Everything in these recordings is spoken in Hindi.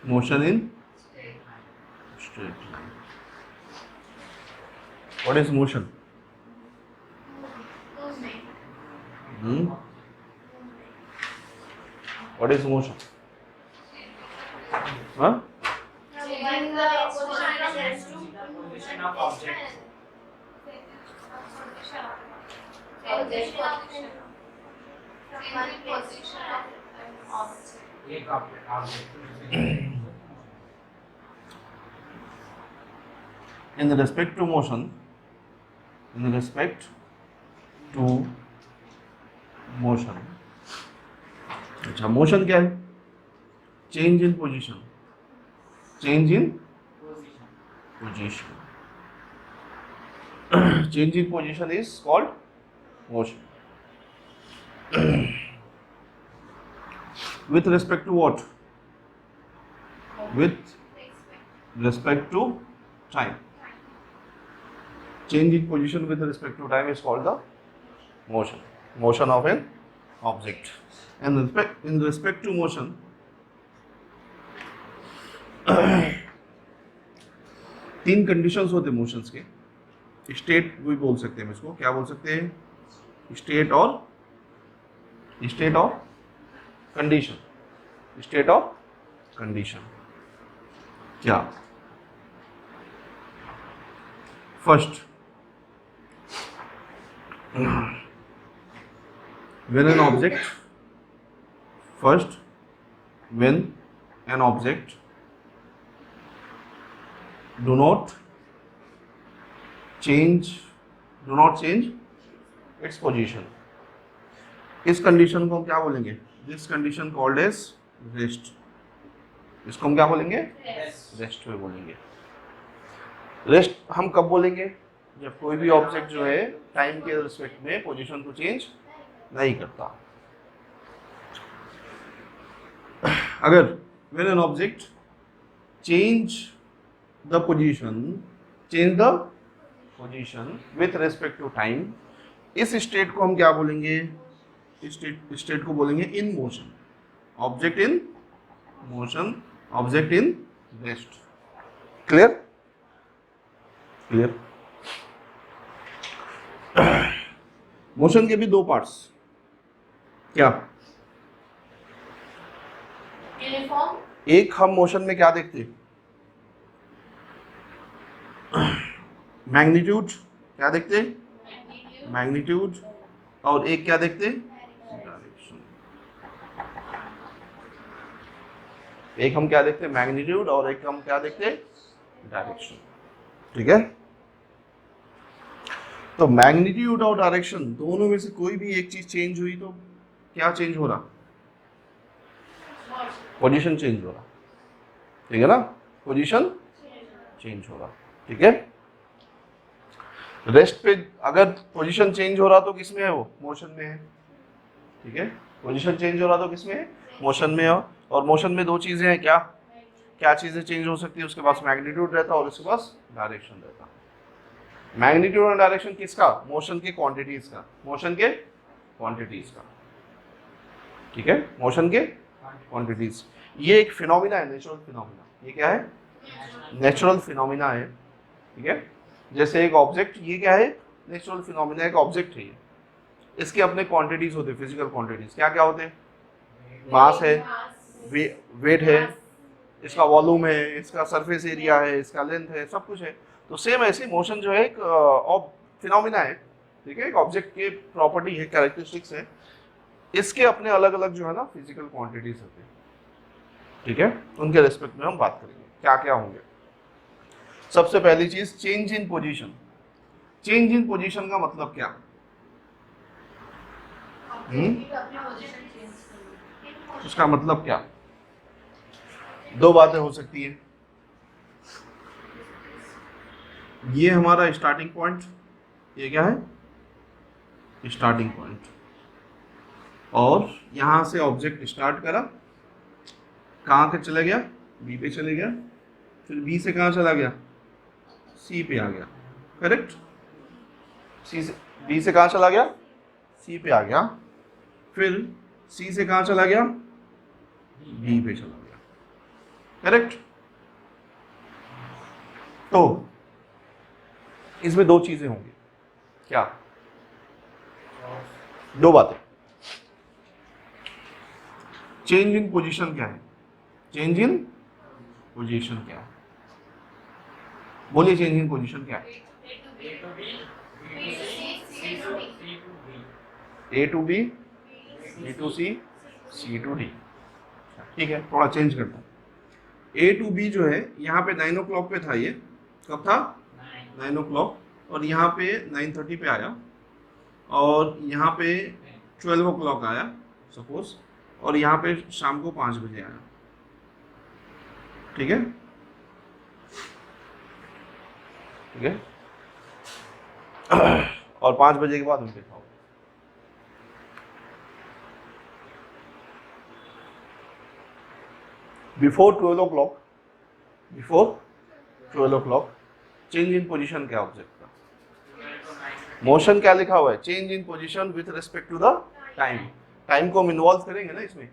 motion in straight line. What is motion? What is motion? Huh? Changing the position of object. In respect to motion, अच्छा मोशन क्या है? Change in position. Change in position is called motion. With respect to what? With respect to time. Change in position with respect to time is called the motion of an object. And in respect to motion, तीन कंडीशंस होते हैं मोशंस के. स्टेट भी बोल सकते हैं इसको. क्या बोल सकते हैं? स्टेट और कंडीशन. स्टेट और कंडीशन क्या? First, when an object do not change its position. इस कंडीशन को हम क्या बोलेंगे? This condition called as rest. इसको हम क्या बोलेंगे? रेस्ट में बोलेंगे. रेस्ट हम कब बोलेंगे? जब कोई भी ऑब्जेक्ट जो है टाइम के रिस्पेक्ट में पोजीशन को चेंज नहीं करता. अगर when an object change the position with respect to time, इस स्टेट को हम क्या बोलेंगे? इस स्टेट को बोलेंगे in motion. Object in motion, object in rest. Clear? Motion के भी दो पार्ट्स. क्या? यूनिफॉर्म. एक हम मोशन में क्या देखते हैं? मैग्नीट्यूड. क्या देखते हैं? मैग्नीट्यूड. और एक क्या देखते हैं? डायरेक्शन. एक हम क्या देखते हैं? मैग्नीट्यूड. और एक हम क्या देखते हैं? डायरेक्शन. ठीक है. तो मैग्नीट्यूड और डायरेक्शन दोनों में से कोई भी एक चीज चेंज हुई तो क्या चेंज हो रहा? पोजीशन चेंज हो रहा. ठीक है ना? पोजीशन चेंज हो रहा. ठीक है. रेस्ट पे अगर पोजीशन चेंज हो रहा तो किस में है वो? मोशन में है. ठीक है. पोजीशन चेंज हो रहा तो किस में है? मोशन में है. और मोशन में दो चीजें हैं. क्या चीजें चेंज हो सकती है? उसके पास मैग्नीट्यूड रहता और उसके पास डायरेक्शन रहता. मैग्नीट्यूड और डायरेक्शन किसका? मोशन के क्वांटिटीज का. ठीक है. मोशन के क्वांटिटीज. ये एक फिनोमिना है, नेचुरल फिनोमिना. ये क्या है? नेचुरल फिनोमिना है. ठीक है. जैसे एक ऑब्जेक्ट, ये क्या है? Natural phenomena. एक ऑब्जेक्ट है ये. इसके अपने क्वांटिटीज होते हैं, फिजिकल क्वांटिटीज. क्या होते हैं? मास है, वेट है, इसका वॉल्यूम है, इसका सरफेस एरिया है, इसका लेंथ है, सब कुछ है. तो सेम ऐसे मोशन जो है एक फिनोमिना है. ठीक है. एक ऑब्जेक्ट के प्रॉपर्टी है, कैरेक्टरिस्टिक्स है. इसके अपने अलग अलग जो है ना फिजिकल क्वांटिटीज होते हैं. ठीक है. उनके रेस्पेक्ट में हम बात करेंगे क्या होंगे. सबसे पहली चीज, change in position. Change in position का मतलब क्या? उसका मतलब क्या? दो बातें हो सकती है. ये हमारा स्टार्टिंग पॉइंट. ये क्या है? Starting point. और यहां से ऑब्जेक्ट स्टार्ट करा, कहाँ पे चला गया? बी पे चले गया. फिर बी से कहाँ चला गया? सी पे आ गया. करेक्ट. बी से कहाँ चला गया? सी पे आ गया. फिर सी से कहाँ चला गया? डी पे चला गया. करेक्ट। तो इसमें दो चीजें होंगी, क्या? दो बातें। चेंज इन पोजीशन क्या है? चेंज इन पोजीशन क्या है? बोलिए, चेंज इन पोजीशन क्या है? A to B, B to C, C to D. ठीक है, थोड़ा चेंज करता हूँ। ए टू बी जो है यहाँ पे 9 o'clock पे था, ये कब था? 9 o'clock, और यहाँ पे 9:30 पे आया, और यहाँ पे 12 o'clock आया सपोज, और यहाँ पे शाम को 5 बजे आया। ठीक है, ठीक है। और 5 बजे के बाद उनके खाओ। Before 12 o'clock change in position क्या ऑब्जेक्ट का? मोशन क्या लिखा हुआ है? Change in position with respect to the time. Time को हम इन्वॉल्व करेंगे ना इसमें,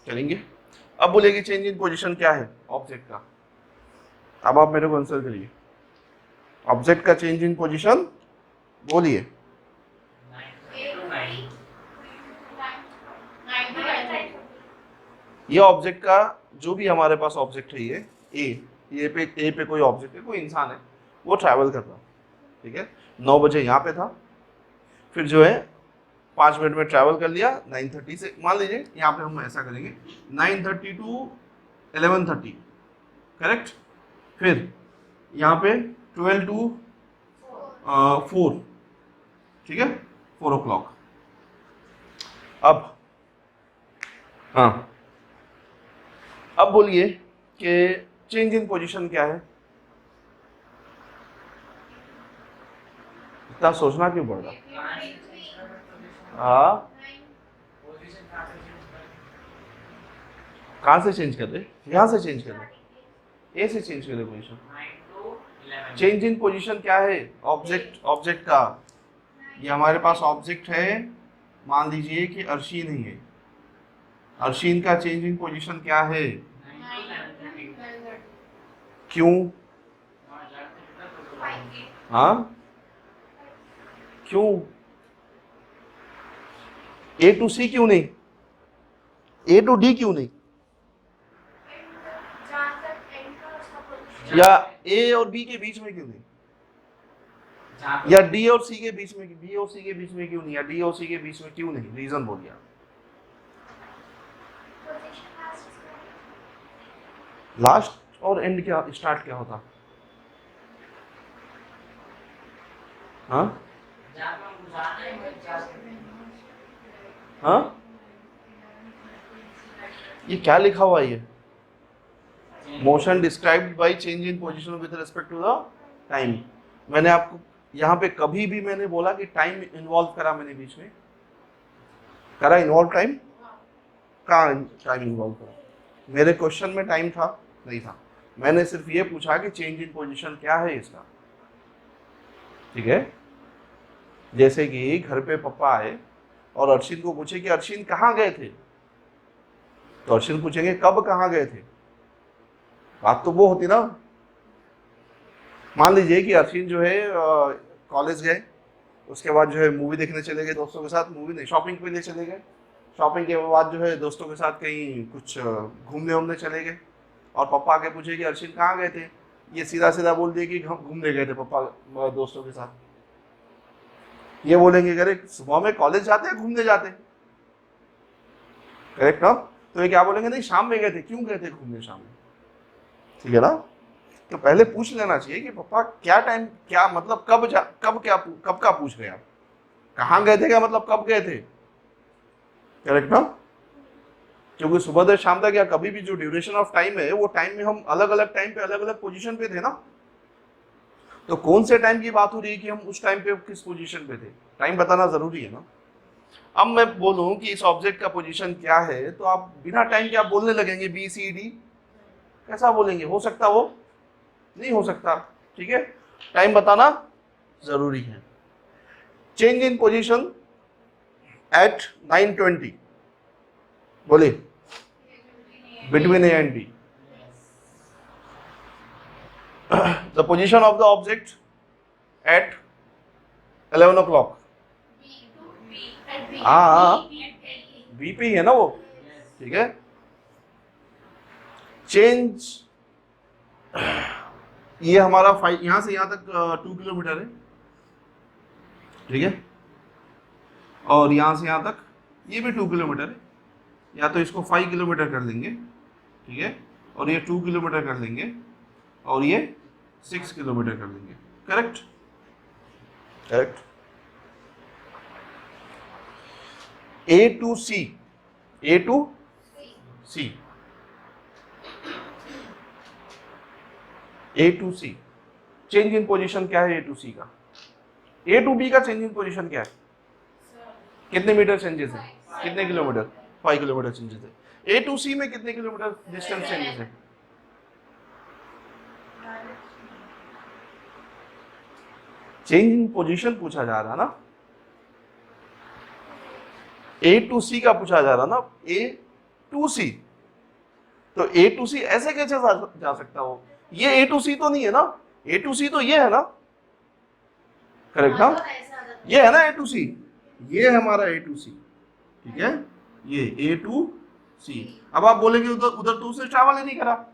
करेंगे। अब बोलेगी चेंज इन पोजीशन क्या है ऑब्जेक्ट का? अब आप मेरे को आंसर करिए, ऑब्जेक्ट का चेंज इन पोजीशन बोलिए। ये ऑब्जेक्ट का, जो भी हमारे पास ऑब्जेक्ट है, ये पे कोई ऑब्जेक्ट है, कोई इंसान है, वो ट्रैवल कर रहा है। ठीक है, 9 बजे यहाँ पे था, फिर जो है 5 मिनट में ट्रैवल कर लिया 9:30 से, मान लीजिए यहाँ पे हम ऐसा करेंगे 9:30 to 11:30, करेक्ट। फिर यहाँ पे 12 to 4, ठीक है, 4 o'clock। अब हाँ, अब बोलिए कि चेंज इन पोजीशन क्या है? इतना सोचना क्यों पड़ रहा? हाँ, कहाँ से चेंज कर रहे? यहाँ से चेंज कर रहे, ए से चेंज कर रहे पोजीशन। चेंज इन पोजीशन क्या है? ऑब्जेक्ट का, ये हमारे पास ऑब्जेक्ट है, मान लीजिए कि अर्शीन ही है। अर्शीन का चेंज इन पोजीशन क्या है? क्यों? हाँ, क्यों? ए टू सी क्यों नहीं? ए टू डी क्यों नहीं? या ए और बी के बीच में क्यों नहीं? या डी और सी के बीच में, बी और सी के बीच में क्यों नहीं? या डी और सी के बीच में क्यों नहीं? रीजन बोलिए। लास्ट और एंड क्या, स्टार्ट क्या होता? हाँ हाँ, ये क्या लिखा हुआ है? ये motion described by change in position with respect to the time. मैंने आपको यहाँ पे कभी भी मैंने बोला कि टाइम इन्वॉल्व करा? मैंने बीच में करा इन्वॉल्व टाइम? कहाँ टाइम इन्वॉल्व करा? मेरे क्वेश्चन में टाइम था? नहीं था। मैंने सिर्फ ये पूछा कि चेंज इन पोजीशन क्या है इसका। ठीक है, जैसे कि घर पे पापा आए और अर्शिन को पूछे कि अर्शिन कहाँ गए थे, तो अर्शिन पूछेंगे कब कहाँ गए थे? बात तो वो होती ना। मान लीजिए कि अर्शिन जो है कॉलेज गए, उसके बाद जो है मूवी देखने चले गए दोस्तों के साथ, मूवी नहीं, शॉपिंग के लिए चले गए, शॉपिंग के बाद जो है दोस्तों के साथ कहीं कुछ घूमने वूमने चले गए, और पापा आके पूछे कि अर्शिन कहाँ गए थे, ये सीधा सीधा बोल दिए कि हम घूमने गए थे पापा दोस्तों के साथ। ये बोलेंगे करेक्ट, सुबह में कॉलेज जाते हैं घूमने जाते हैं, करेक्ट ना? तो ये क्या बोलेंगे? नहीं, शाम में गए थे। क्यों गए थे घूमने शाम में? ठीक है ना? तो पहले पूछ लेना चाहिए कि पापा क्या टाइम, क्या मतलब कब का पूछ रहे हैं आप? कहाँ गए थे क्या मतलब कब गए थे, करेक्ट ना? क्योंकि सुबह से शाम तक या कभी भी जो ड्यूरेशन ऑफ टाइम है, वो टाइम में हम अलग अलग टाइम पे अलग अलग पोजीशन पे थे ना। तो कौन से टाइम की बात हो रही है कि हम उस टाइम पे किस पोजीशन पे थे? टाइम बताना जरूरी है ना। अब मैं बोलूं कि इस ऑब्जेक्ट का पोजीशन क्या है, तो आप बिना टाइम के आप बोलने लगेंगे बी सी डी, कैसा बोलेंगे? हो सकता वो नहीं हो सकता। ठीक है, टाइम बताना जरूरी है। चेंज इन पोजीशन एट 9:20, बोले between A and B. The position of the object at 11 o'clock. हाँ बी पे ही है ना वो, ठीक है। चेंज, ये हमारा यहां से यहां तक 2 किलोमीटर है, ठीक है, और यहां से यहां तक ये भी 2 किलोमीटर है, या तो इसको 5 किलोमीटर कर लेंगे, ठीक है, और ये 2 किलोमीटर कर लेंगे, और ये 6 किलोमीटर कर लेंगे। Correct, correct. A to C, A to C, A to C, change in position क्या है A to C का? A to B का चेंज इन पोजीशन क्या है? कितने मीटर चेंजेस है? कितने किलोमीटर? 5 किलोमीटर चेंजेस है। A to C में कितने किलोमीटर डिस्टेंस चेंजेस है? चेंज इन पोजीशन पूछा जा रहा ना, A to C का पूछा जा रहा ना, A to C, तो A to C ऐसे कैसे जा सकता हो? ये A to C तो नहीं है ना, A to C तो ये है ना, करेक्ट ना, ये है ना A to C, ये है हमारा A to C, ठीक है, ये A to C। अब आप बोलेंगे उधर उधर तो उसने ट्रैवल ही नहीं करा,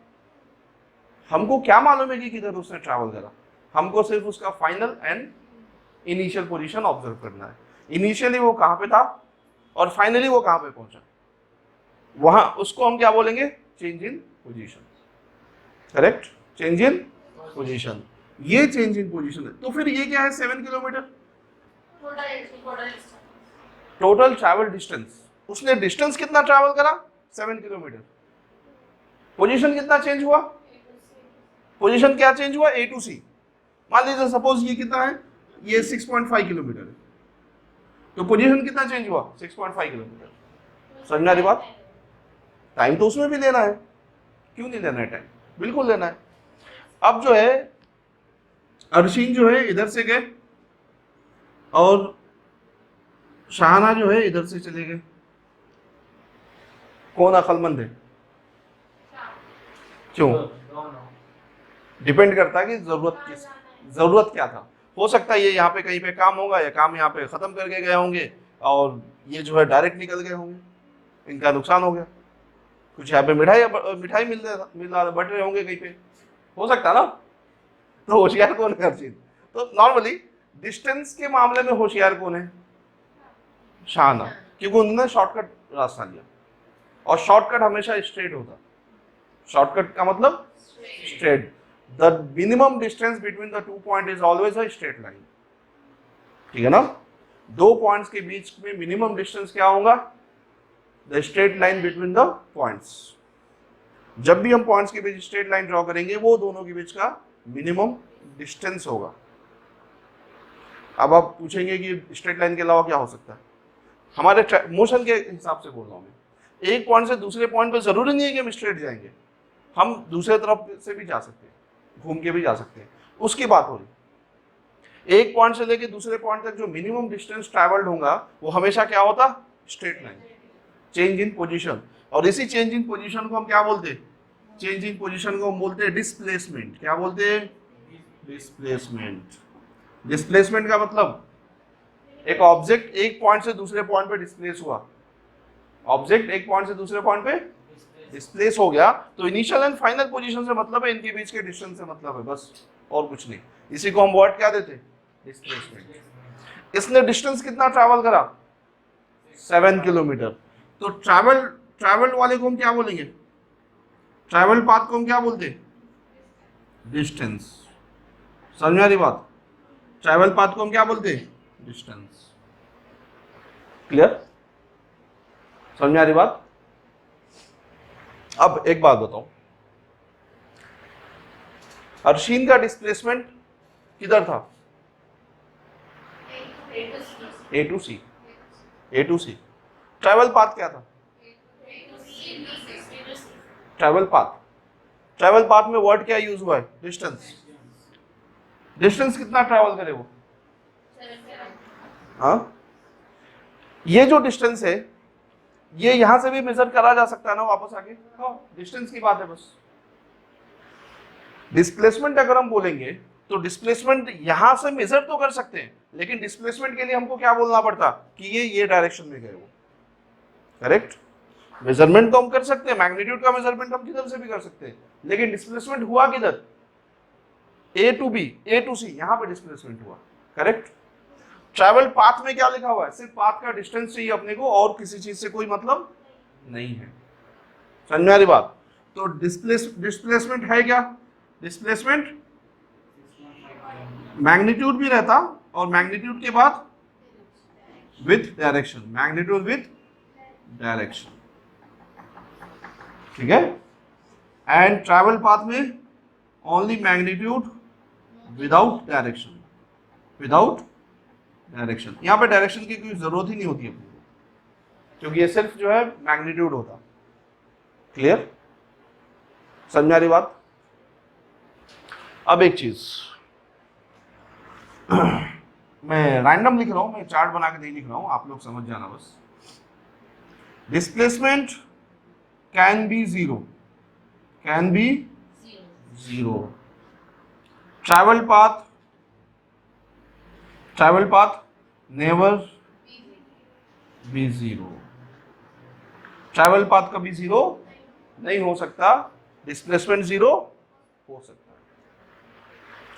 हमको क्या मालूम है कि किधर उसने ट्रैवल करा? हमको सिर्फ उसका final and initial position observe करना है। इनिशियली वो कहाँ पे था और फाइनली वो कहां पे पहुंचा, वहां उसको हम क्या बोलेंगे? Change in position. Correct, change in position, ये चेंज इन पोजीशन है। तो फिर ये क्या है? 7 किलोमीटर टोटल ट्रैवल डिस्टेंस। उसने डिस्टेंस कितना ट्रैवल करा? 7 किलोमीटर। पोजीशन कितना चेंज हुआ? पोजीशन क्या चेंज हुआ? A to C। मान लीजिए सपोज ये कितना है, ये 6.5 किलोमीटर है, तो पोजीशन कितना चेंज हुआ? 6.5 किलोमीटर। समझ में आ रही बात? टाइम तो उसमें भी लेना है, क्यों नहीं लेना है टाइम? बिल्कुल लेना है। अब जो है अर्शीन जो है इधर से गए और शाहाना जो है इधर से चले गए, कौन अक्लमंद है? क्यों? डिपेंड करता है कि जरूरत क्या था। हो सकता है ये यहाँ पे कहीं पे काम होगा, या काम यहाँ पे खत्म करके गए होंगे और ये जो है डायरेक्ट निकल गए होंगे, इनका नुकसान हो गया। कुछ यहाँ पे मिठाई मिल रहा बट रहे होंगे कहीं पे, हो सकता ना। तो होशियार कौन है हर चीज? तो नॉर्मली डिस्टेंस के मामले में होशियार कौन है? शाहाना, क्योंकि उन्होंने शॉर्टकट रास्ता लिया, और शॉर्टकट हमेशा स्ट्रेट होता। शॉर्टकट का मतलब straight. The minimum distance between the 2 points is always a straight line, ठीक है ना। 2 पॉइंट्स के बीच में मिनिमम डिस्टेंस क्या होगा? The straight line between the points। जब भी हम पॉइंट्स के बीच स्ट्रेट लाइन ड्रॉ करेंगे, वो दोनों के बीच का मिनिमम डिस्टेंस होगा। अब आप पूछेंगे कि स्ट्रेट लाइन के अलावा क्या हो सकता है? हमारे मोशन के हिसाब से बोल रहा हूँ मैं। एक पॉइंट से दूसरे पॉइंट पे जरूरी नहीं है कि हम स्ट्रेट जाएंगे, हम दूसरे तरफ से भी जा सकते हैं, घूम के भी जा सकते हैं, उसकी बात हो रही। एक पॉइंट से लेके दूसरे पॉइंट तक जो मिनिमम डिस्टेंस ट्रैवल्ड होगा वो हमेशा क्या होता? Straight line. Change in position, और इसी चेंज इन पोजीशन को हम क्या बोलते हैं? चेंज इन पोजीशन को हम बोलते हैं डिस्प्लेसमेंट। क्या बोलते हैं? डिस्प्लेसमेंट। डिस्प्लेसमेंट का मतलब एक ऑब्जेक्ट एक पॉइंट से दूसरे पॉइंट पे डिस्प्लेस हुआ, ऑब्जेक्ट एक पॉइंट से दूसरे पॉइंट पे डिस्प्लेस हो गया, तो इनिशियल एंड फाइनल पोजीशन से मतलब है, इनके बीच के डिस्टेंस से मतलब है, बस और कुछ नहीं। इसी को हम वर्ड क्या देते? डिस्प्लेसमेंट। इसने डिस्टेंस कितना ट्रैवल करा? 7 किलोमीटर। तो ट्रैवल वाले को हम क्या बोलेंगे? ट्रैवल पाथ को हम क्या बोलते? डिस्टेंस। समझ में आ रही बात? ट्रैवल पाथ को हम क्या बोलते? डिस्टेंस। क्लियर? समझ में आ रही बात? अब एक बात बताओ, अर्शीन का डिस्प्लेसमेंट किधर था? A to C। A to C। Travel path क्या था? ट्रैवल पाथ में वर्ड क्या यूज हुआ है? डिस्टेंस। डिस्टेंस कितना ट्रैवल करे वो? हाँ, ये जो डिस्टेंस है ये यहां से भी मेजर करा जा सकता है ना वापस आके। हाँ, डिस्टेंस की बात है बस। डिस्प्लेसमेंट अगर हम बोलेंगे तो डिस्प्लेसमेंट यहां से मेजर तो कर सकते हैं, लेकिन डिस्प्लेसमेंट के लिए हमको क्या बोलना पड़ता कि ये डायरेक्शन में गए वो, करेक्ट। मेजरमेंट तो हम कर सकते हैं, मैग्नीट्यूड का मेजरमेंट हम किधर से भी कर सकते हैं, लेकिन डिस्प्लेसमेंट हुआ किधर, ए टू बी, ए टू सी, यहां पे डिस्प्लेसमेंट हुआ, करेक्ट। ट्रैवल पाथ में क्या लिखा हुआ है, सिर्फ पाथ का डिस्टेंस चाहिए अपने को और किसी चीज से कोई मतलब नहीं है, समझ में आ रही बात। तो डिस्प्लेसमेंट है क्या, डिस्प्लेसमेंट मैग्नीट्यूड भी रहता और मैग्नीट्यूड के बाद with direction, magnitude with direction, ठीक है। एंड ट्रैवल पाथ में only magnitude without direction, without direction. यहां पे डायरेक्शन की कोई जरूरत ही नहीं होती अपने को, क्योंकि ये सिर्फ जो है मैग्नीट्यूड होता। क्लियर, समझ आ रही बात। अब एक चीज मैं रैंडम लिख रहा हूं, मैं चार्ट बना के नहीं लिख रहा हूं, आप लोग समझ जाना बस। Displacement can be zero, can be zero. Travel path never be zero, travel path कभी जीरो नहीं हो सकता, डिस्प्लेसमेंट जीरो हो सकता है,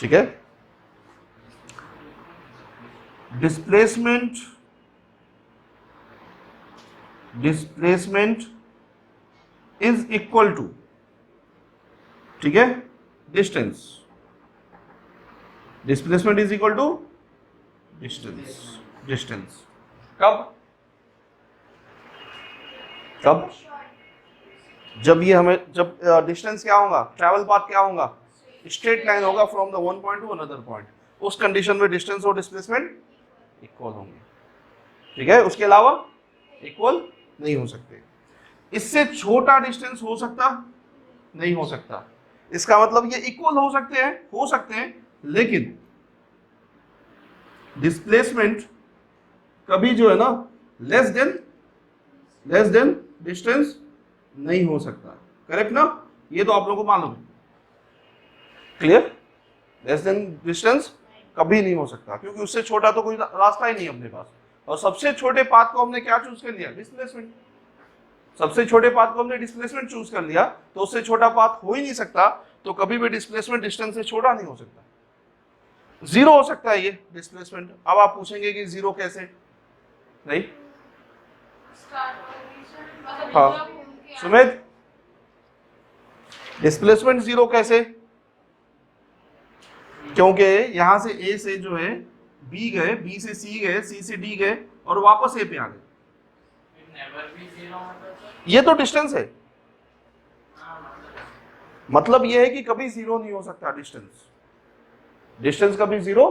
ठीक है। डिस्प्लेसमेंट इज इक्वल टू, ठीक है, distance, displacement is equal to distance. कब जब ये हमें, जब डिस्टेंस क्या होगा, ट्रैवल पाथ क्या होगा, स्ट्रेट लाइन होगा from the one point two another point, उस कंडीशन में डिस्टेंस और डिस्प्लेसमेंट इक्वल होंगे, ठीक है। उसके अलावा इक्वल नहीं हो सकते। इससे छोटा डिस्टेंस हो सकता नहीं हो सकता, इसका मतलब ये इक्वल हो सकते हैं, लेकिन डिस्प्लेसमेंट कभी जो है ना लेस देन डिस्टेंस नहीं हो सकता, करेक्ट ना, ये तो आप लोगों को मालूम है। क्लियर, लेस देन डिस्टेंस कभी नहीं हो सकता, क्योंकि उससे छोटा तो कोई रास्ता ही नहीं अपने पास। और सबसे छोटे पाथ को हमने क्या चूज कर लिया, डिस्प्लेसमेंट। सबसे छोटे पाथ को हमने डिस्प्लेसमेंट चूज कर लिया, तो उससे छोटा पाथ हो ही नहीं सकता, तो कभी भी डिस्प्लेसमेंट डिस्टेंस से छोटा नहीं हो सकता, जीरो हो सकता है ये डिस्प्लेसमेंट। अब आप पूछेंगे कि जीरो कैसे, नहीं, हाँ सुमित, डिस्प्लेसमेंट जीरो कैसे, क्योंकि यहां से ए से जो है बी गए, बी से सी गए, सी से डी गए और वापस ए पे आ गए, ये तो डिस्टेंस है। मतलब ये है कि कभी जीरो नहीं हो सकता, डिस्टेंस कभी जीरो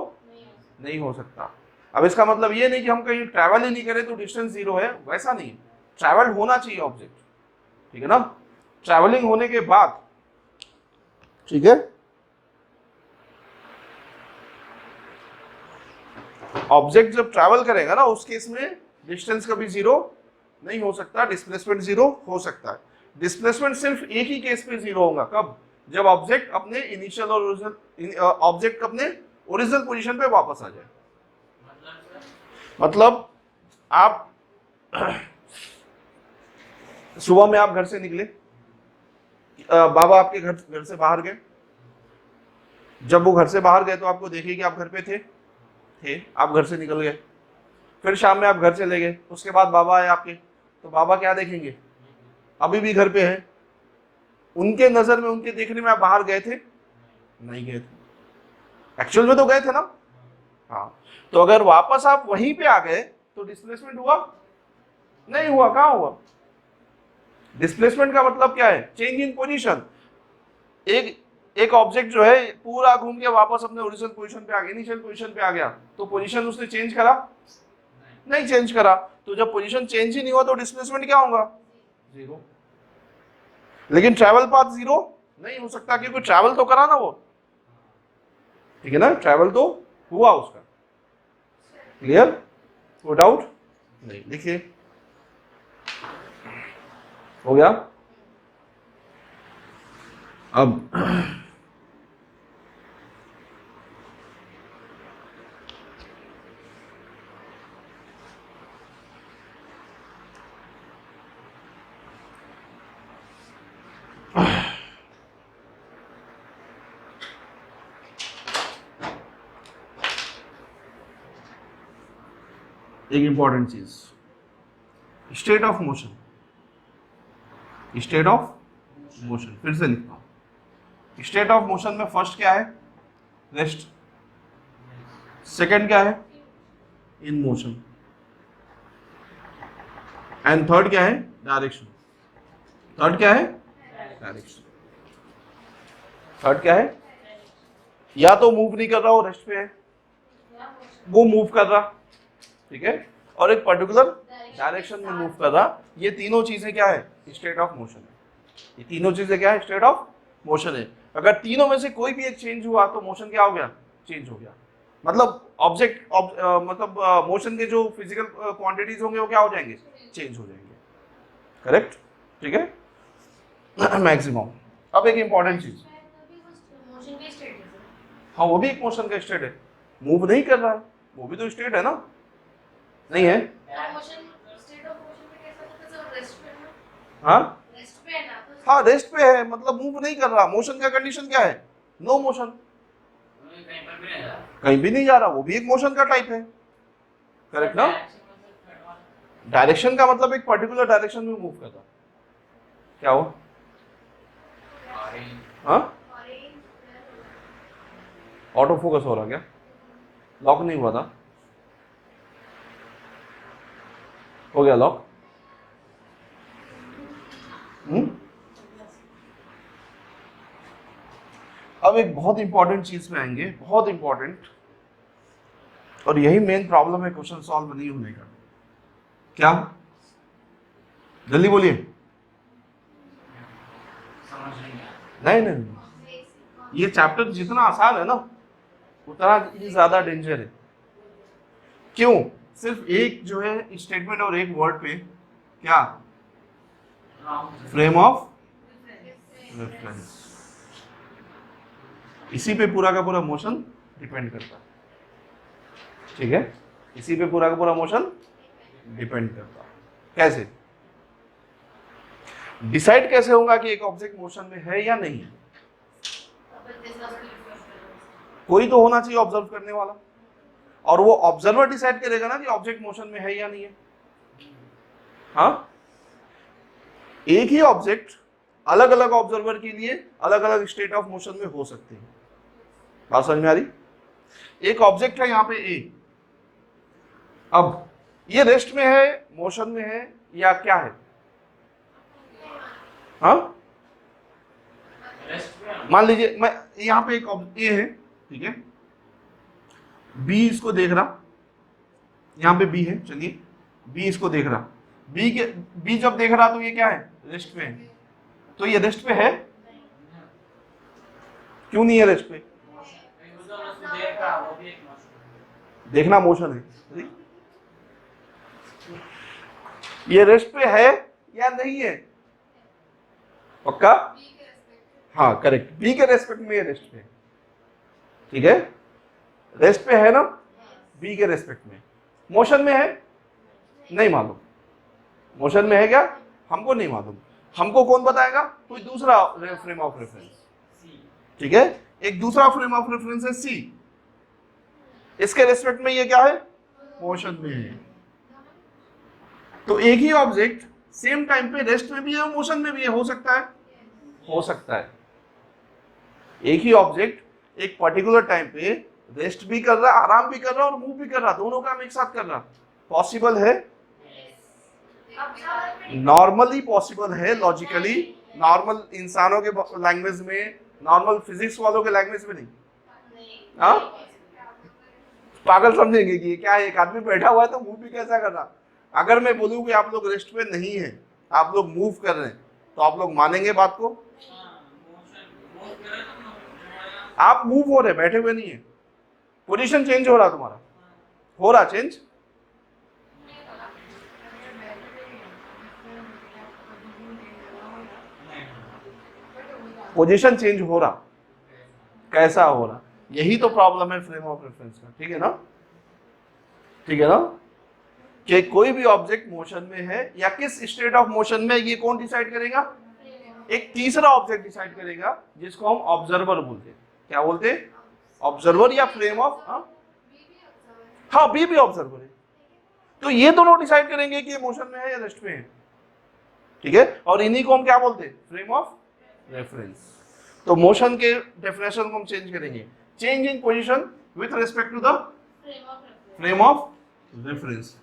नहीं हो सकता। अब इसका मतलब ये नहीं कि हम कहीं ट्रैवल ही नहीं करें तो डिस्टेंस जीरो है, वैसा नहीं, ट्रैवल होना चाहिए ऑब्जेक्ट, ठीक है ना, ट्रैवलिंग होने के बाद, ठीक है, ऑब्जेक्ट जब ट्रैवल करेगा ना उस केस में डिस्टेंस कभी जीरो नहीं हो सकता, डिस्प्लेसमेंट जीरो हो सकता है। डिस्प्लेसमेंट सिर्फ एक ही केस पे जीरो होगा, कब, जब ऑब्जेक्ट अपने इनिशियल और ऑब्जेक्ट अपने ओरिजिनल पोजीशन पे वापस आ जाए। मतलब आप सुबह में आप घर से निकले, बाबा आपके घर से बाहर गए, जब वो घर से बाहर गए तो आपको देखे कि आप घर पे थे, आप घर से निकल गए, फिर शाम में आप घर चले गए, उसके बाद बाबा आए आपके, तो बाबा क्या देखेंगे, अभी भी घर पे है, उनके नजर में, उनके देखने में आप बाहर गए थे, नहीं गए थे, एक्चुअल में तो गए थे ना, हाँ। तो अगर वापस आप वहीं पे आ गए तो डिस्प्लेसमेंट हुआ नहीं हुआ, कहां हुआ। डिस्प्लेसमेंट का मतलब क्या है, चेंज इन पोजीशन। एक ऑब्जेक्ट जो है पूरा घूम के वापस अपने ओरिजिनल पोजीशन पे आ गया, इनिशियल पोजीशन पे आ गया, तो पोजीशन उसने चेंज करा नहीं चेंज करा, तो जब पोजीशन चेंज ही नहीं हुआ तो डिस्प्लेसमेंट क्या होगा, जीरो। लेकिन ट्रैवल पाथ जीरो नहीं हो सकता, क्योंकि ट्रैवल तो करा ना वो, ठीक है ना, ट्रैवल तो हुआ उसका। क्लियर, कोई डाउट नहीं, लिखिए, हो गया। अब एक इंपॉर्टेंट चीज, state of motion, state of motion फिर से लिखता हूं। स्टेट ऑफ मोशन में फर्स्ट क्या है? रेस्ट। सेकंड क्या है? In motion. एंड थर्ड क्या है? डायरेक्शन। थर्ड क्या है? डायरेक्शन। थर्ड क्या है? या तो मूव नहीं कर रहा हो, रेस्ट पे है, वो मूव कर रहा, ठीक है, और एक पर्टिकुलर डायरेक्शन में मूव कर रहा। ये तीनों चीजें क्या है? स्टेट ऑफ मोशन है। ये तीनों चीजें क्या है? स्टेट ऑफ मोशन है। अगर तीनों में से कोई भी एक चेंज हुआ तो मोशन क्या हो गया? चेंज हो गया। मतलब ऑब्जेक्ट मतलब मोशन के जो फिजिकल क्वांटिटीज होंगे वो क्या हो जाएंगे? चेंज हो जाएंगे। करेक्ट? ठीक है। मैक्सिमम। अब एक इंपॉर्टेंट चीज, मोशन की स्टेट है। हाँ वो भी एक मोशन का स्टेट है, मूव नहीं कर रहा है, वो भी तो स्टेट है ना? नहीं है? मोशन स्टेट ऑफ मोशन में कैसा होता है? रेस्ट पे है ना? हाँ रेस्ट पे है ना, तो हाँ रेस्ट पे है, मतलब मूव नहीं कर रहा। मोशन का कंडीशन क्या है? नो मोशन, कहीं भी नहीं जा रहा, वो भी एक मोशन का टाइप है। करेक्ट ना? डायरेक्शन का मतलब एक पर्टिकुलर डायरेक्शन में मूव कर रहा। क्या हो? हाँ ऑटो फोकस हो रहा क्या? लॉक नहीं हुआ था? हो गया लॉक? अब एक बहुत इंपॉर्टेंट चीज में आएंगे, बहुत इंपॉर्टेंट, और यही मेन प्रॉब्लम है क्वेश्चन सॉल्व नहीं होने का। क्या? जल्दी बोलिए। नहीं नहीं नहीं, ये चैप्टर जितना आसान है ना उतना ही ज्यादा डेंजर है। क्यों? सिर्फ एक जो है स्टेटमेंट और एक वर्ड पे क्या? फ्रेम ऑफ रेफरेंस, इसी पे पूरा का पूरा मोशन डिपेंड करता है। ठीक है, इसी पे पूरा का पूरा मोशन डिपेंड करता है। कैसे डिसाइड कैसे होगा कि एक ऑब्जेक्ट मोशन में है या नहीं है? कोई तो होना चाहिए ऑब्जर्व करने वाला, और वो ऑब्जर्वर डिसाइड करेगा ना कि ऑब्जेक्ट मोशन में है या नहीं है। हाँ, एक ही ऑब्जेक्ट अलग अलग ऑब्जर्वर के लिए अलग अलग स्टेट ऑफ मोशन में हो सकते हैं। बात समझ में आ रही? एक ऑब्जेक्ट है यहाँ पे ए, अब ये रेस्ट में है, मोशन में है, या क्या है? हाँ, मान लीजिए मैं यहाँ पे एक ए है, ठीक है, बी इसको देख रहा, यहाँ पे बी है, चलिए बी इसको देख रहा, बी जब देख रहा तो ये क्या है? रेस्ट पे है। तो ये रेस्ट पे है? क्यों नहीं है रेस्ट पे? देखना मोशन है। ये रेस्ट पे है या नहीं है? पक्का? हाँ करेक्ट, बी के रेस्पेक्ट में ये रेस्ट पे है। ठीक है, रेस्ट पे है ना, बी के रेस्पेक्ट में। मोशन में है? नहीं मालूम। मोशन में है क्या? हमको नहीं मालूम। हमको कौन बताएगा? कोई दूसरा फ्रेम ऑफ रेफरेंस। ठीक है, एक दूसरा फ्रेम ऑफ रेफरेंस है सी, इसके रेस्पेक्ट में ये क्या है? मोशन में है। तो एक ही ऑब्जेक्ट सेम टाइम पे रेस्ट में भी है और मोशन में भी है, हो सकता है? हो सकता है। एक ही ऑब्जेक्ट एक पर्टिकुलर टाइम पे रेस्ट भी कर रहा, आराम भी कर रहा और मूव भी कर रहा, दोनों काम एक साथ कर रहा। पॉसिबल है? नॉर्मली पॉसिबल है, लॉजिकली, नॉर्मल इंसानों के लैंग्वेज में, नॉर्मल फिजिक्स वालों के लैंग्वेज में नहीं। हाँ, पागल समझेंगे कि क्या है, एक आदमी बैठा हुआ है तो मूव भी कैसा कर रहा। अगर मैं बोलूं कि आप लोग रेस्ट पे नहीं है, आप लोग मूव कर रहे हैं, तो आप लोग मानेंगे बात को? आप मूव हो रहे, बैठे हुए नहीं है। पोजीशन चेंज हो रहा तुम्हारा, हो रहा चेंज? पोजीशन चेंज हो रहा, कैसा हो रहा? यही तो प्रॉब्लम है फ्रेम ऑफ रेफरेंस का। ठीक है ना? ठीक है ना? कि कोई भी ऑब्जेक्ट मोशन में है या किस स्टेट ऑफ मोशन में, ये कौन डिसाइड करेगा? एक तीसरा ऑब्जेक्ट डिसाइड करेगा, जिसको हम ऑब्जर्वर बोलते हैं। क्या बोलते हैं? ऑब्जर्वर या फ्रेम ऑफ। हाँ बी भी ऑब्जर्वर है। तो ये दोनों डिसाइड करेंगे कि ये मोशन में है या रेस्ट में है, ठीक है। और इन्हीं को हम क्या बोलते हैं, फ्रेम ऑफ रेफरेंस। तो मोशन के डेफिनेशन को हम चेंज करेंगे, change in position with respect to the frame of reference,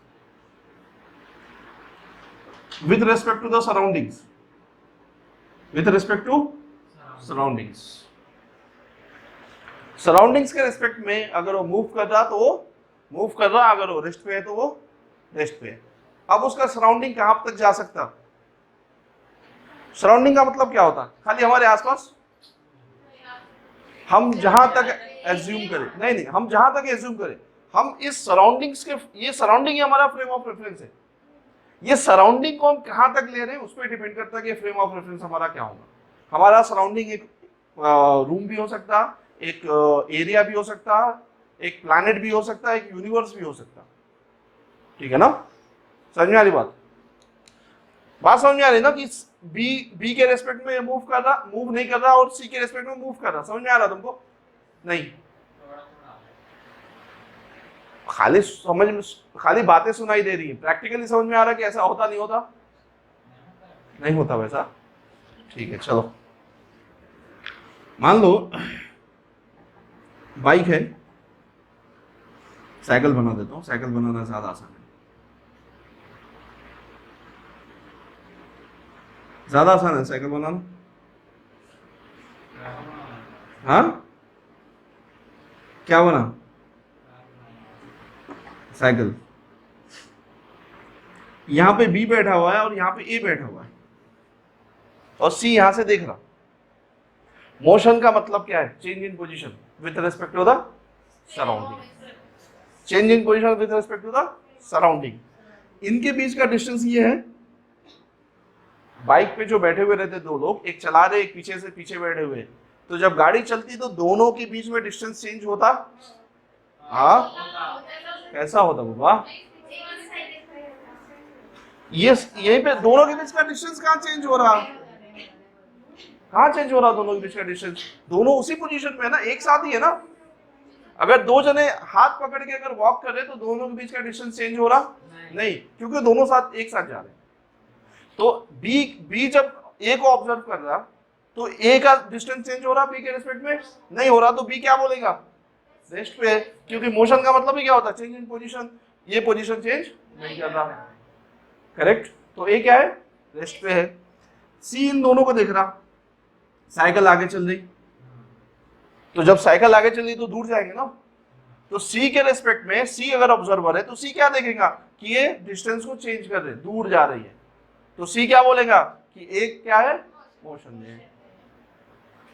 with respect to the surroundings, with respect to surroundings, surroundings के रिस्पेक्ट में अगर वो मूव कर रहा तो वो मूव कर रहा, अगर वो रेस्ट पे है तो वो रेस्ट पे है। अब उसका सराउंडिंग कहां तक जा सकता, सराउंडिंग का मतलब क्या होता, खाली हमारे आसपास, हम जहां तक एज्यूम करें, नहीं हम जहां तक एज्यूम करें, हम इस सराउंडिंग्स के, ये सराउंडिंग ही हमारा फ्रेम ऑफ रेफरेंस है। ये सराउंडिंग को हम कहां तक ले रहे हैं उस पर डिपेंड करता है कि फ्रेम ऑफ रेफरेंस हमारा क्या होगा। हमारा सराउंडिंग एक रूम भी हो सकता, एक एरिया भी हो सकता, एक प्लैनेट भी हो सकता, एक यूनिवर्स भी हो सकता, ठीक है ना। समझ में आ रही बात समझ में आ रही ना, कि बी के रेस्पेक्ट में मूव कर रहा, मूव नहीं कर रहा, और सी के रेस्पेक्ट में मूव कर रहा। समझ में आ रहा तुमको, नहीं खाली समझ में, खाली बातें सुनाई दे रही है, प्रैक्टिकली समझ में आ रहा है कि ऐसा होता नहीं होता, नहीं होता वैसा, ठीक है। चलो मान लो बाइक है, साइकिल बना देता हूं, साइकिल बनाना ज्यादा आसान है, ज्यादा आसान है साइकिल बनाना, हाँ क्या बना, साइकिल। यहां पे बी बैठा हुआ है और यहां पे ए बैठा हुआ है, और सी यहां से देख रहा। मोशन का मतलब क्या है, change in position with respect to the surrounding, change in position with respect to the surrounding. इनके बीच का डिस्टेंस ये है, बाइक पे जो बैठे हुए रहते दो लोग, एक चला रहे एक पीछे से पीछे बैठे हुए, तो जब गाड़ी चलती तो दोनों के बीच में डिस्टेंस चेंज होता, हाँ कैसा होता बाबा, ये यहीं पे दोनों के बीच का डिस्टेंस कहाँ चेंज हो रहा, कहाँ चेंज हो रहा दोनों के बीच का डिस्टेंस, दोनों उसी पोजीशन में है ना, एक साथ ही है ना। अगर दो जने हाथ पकड़ के अगर वॉक कर रहे तो दोनों के बीच का डिस्टेंस चेंज हो रहा नहीं, क्योंकि दोनों साथ एक साथ जा रहे हैं। तो बी जब ए को ऑब्जर्व कर रहा तो ए का डिस्टेंस चेंज हो रहा बी के रिस्पेक्ट में, नहीं हो रहा, तो बी क्या बोलेगा, रेस्ट पे है, क्योंकि मोशन का मतलब ही क्या होता है, चेंज इन पोजीशन, ये पोजीशन चेंज नहीं कर रहा, करेक्ट। तो ए क्या है, रेस्ट पे है। सी इन दोनों को देख रहा, साइकिल आगे चल रही, तो जब साइकिल आगे चल रही तो दूर जाएंगे ना, तो सी के रेस्पेक्ट में सी अगर ऑब्जर्वर है तो सी क्या देखेगा कि ये डिस्टेंस को चेंज कर रहे, दूर जा रही है, तो सी क्या बोलेगा कि ए क्या है, मोशन में है।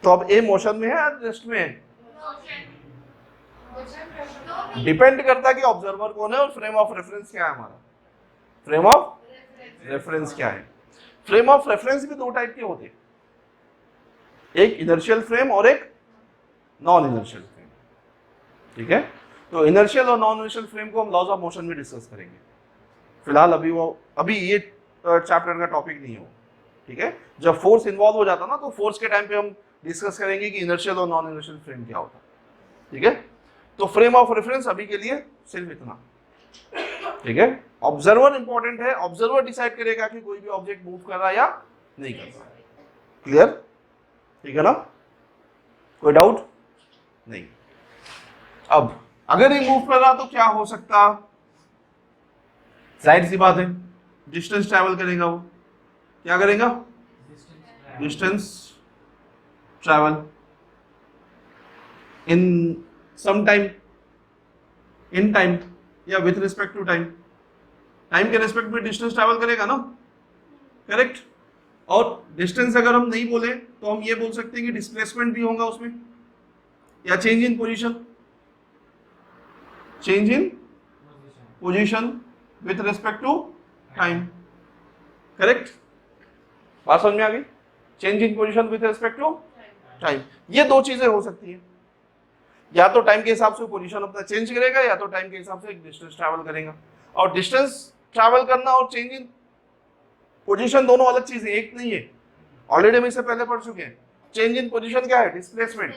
तो अब ए मोशन में है या रेस्ट में है, डिपेंड करता है कि ऑब्जर्वर कौन है और फ्रेम ऑफ रेफरेंस क्या है हमारा, फ्रेम ऑफ रेफरेंस क्या है। फ्रेम ऑफ रेफरेंस भी दो टाइप के होते हैं, एक इनर्शियल फ्रेम और एक नॉन इनर्शियल फ्रेम, ठीक है। तो इनर्शियल और नॉन इनर्शियल फ्रेम को हम लॉज ऑफ मोशन में डिस्कस करेंगे, फिलहाल अभी ये चैप्टर का टॉपिक नहीं हो, ठीक है। जब फोर्स इन्वॉल्व हो जाता ना तो फोर्स के टाइम पे हम डिस्कस करेंगे कि इनर्शियल और नॉन इनर्शियल फ्रेम क्या होता है, ठीक है। तो फ्रेम ऑफ रेफरेंस अभी के लिए सिर्फ इतना, ठीक है। ऑब्जर्वर इंपॉर्टेंट है, ऑब्जर्वर डिसाइड करेगा कि कोई भी ऑब्जेक्ट मूव कर रहा है या नहीं कर रहा, क्लियर, ठीक है ना, कोई डाउट नहीं। अब अगर ये मूव कर रहा तो क्या हो सकता, जाहिर सी बात है डिस्टेंस ट्रैवल करेगा, वो क्या करेगा, distance travel in some time, in time या with respect to time, time के रिस्पेक्ट में डिस्टेंस ट्रैवल करेगा ना, करेक्ट। और डिस्टेंस अगर हम नहीं बोले तो हम ये बोल सकते हैं कि डिस्प्लेसमेंट भी होगा उसमें, या change in position, change in position with respect to time, correct. बात समझ में आ गई, change in position with respect to time, ये दो चीजें हो सकती है, या तो टाइम के हिसाब से पोजीशन अपना चेंज करेगा या तो टाइम के हिसाब से डिस्टेंस ट्रैवल करेगा। और डिस्टेंस ट्रैवल करना और चेंज इन पोजीशन दोनों अलग चीजें, एक नहीं है, ऑलरेडी हम इससे पहले पढ़ चुके हैं। चेंज इन पोजीशन क्या है, डिस्प्लेसमेंट,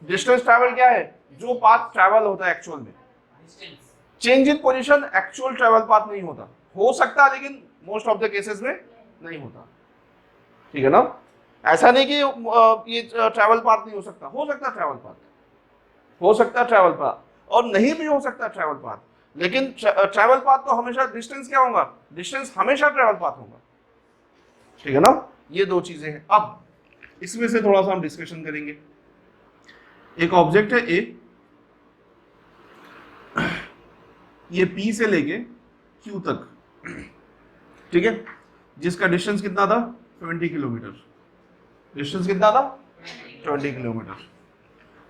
डिस्टेंस ट्रैवल क्या है, जो पाथ ट्रैवल होता है एक्चुअल में, change in position actual travel path नहीं होता, हो सकता लेकिन मोस्ट ऑफ द केसेस में नहीं होता, ठीक है ना। ऐसा नहीं कि ये ट्रैवल पाथ नहीं हो सकता, हो सकता ट्रैवल पाथ, हो सकता ट्रैवल पाथ और नहीं भी हो सकता ट्रैवल पाथ, लेकिन ट्रैवल पाथ तो हमेशा डिस्टेंस क्या होगा, डिस्टेंस हमेशा ट्रैवल पाथ होगा, ठीक है ना। ये दो चीजें हैं। अब इसमें से थोड़ा सा हम डिस्कशन करेंगे। एक ऑब्जेक्ट है ए, ये पी से लेके क्यू तक, ठीक है, जिसका डिस्टेंस कितना था 20 किलोमीटर, डिस्टेंस कितना था 20 किलोमीटर।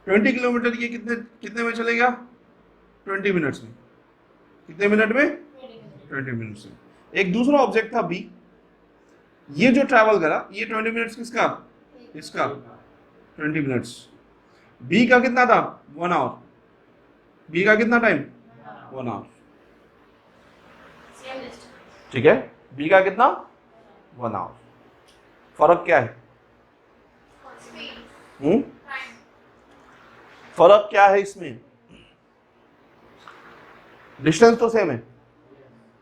20 किलोमीटर ये कितने में चलेगा 20 मिनट्स में, कितने मिनट में 20 मिनट्स में। एक दूसरा ऑब्जेक्ट था बी, ये जो ट्रैवल करा ये 20 मिनट्स किसका, इसका 20 मिनट्स। बी का कितना था 1 आवर, बी का कितना टाइम 1 आवर, सेम डिस्टेंस, ठीक है, बी का कितना 1 आवर। फर्क क्या है, स्पीड, फर्क क्या है इसमें, डिस्टेंस तो सेम है,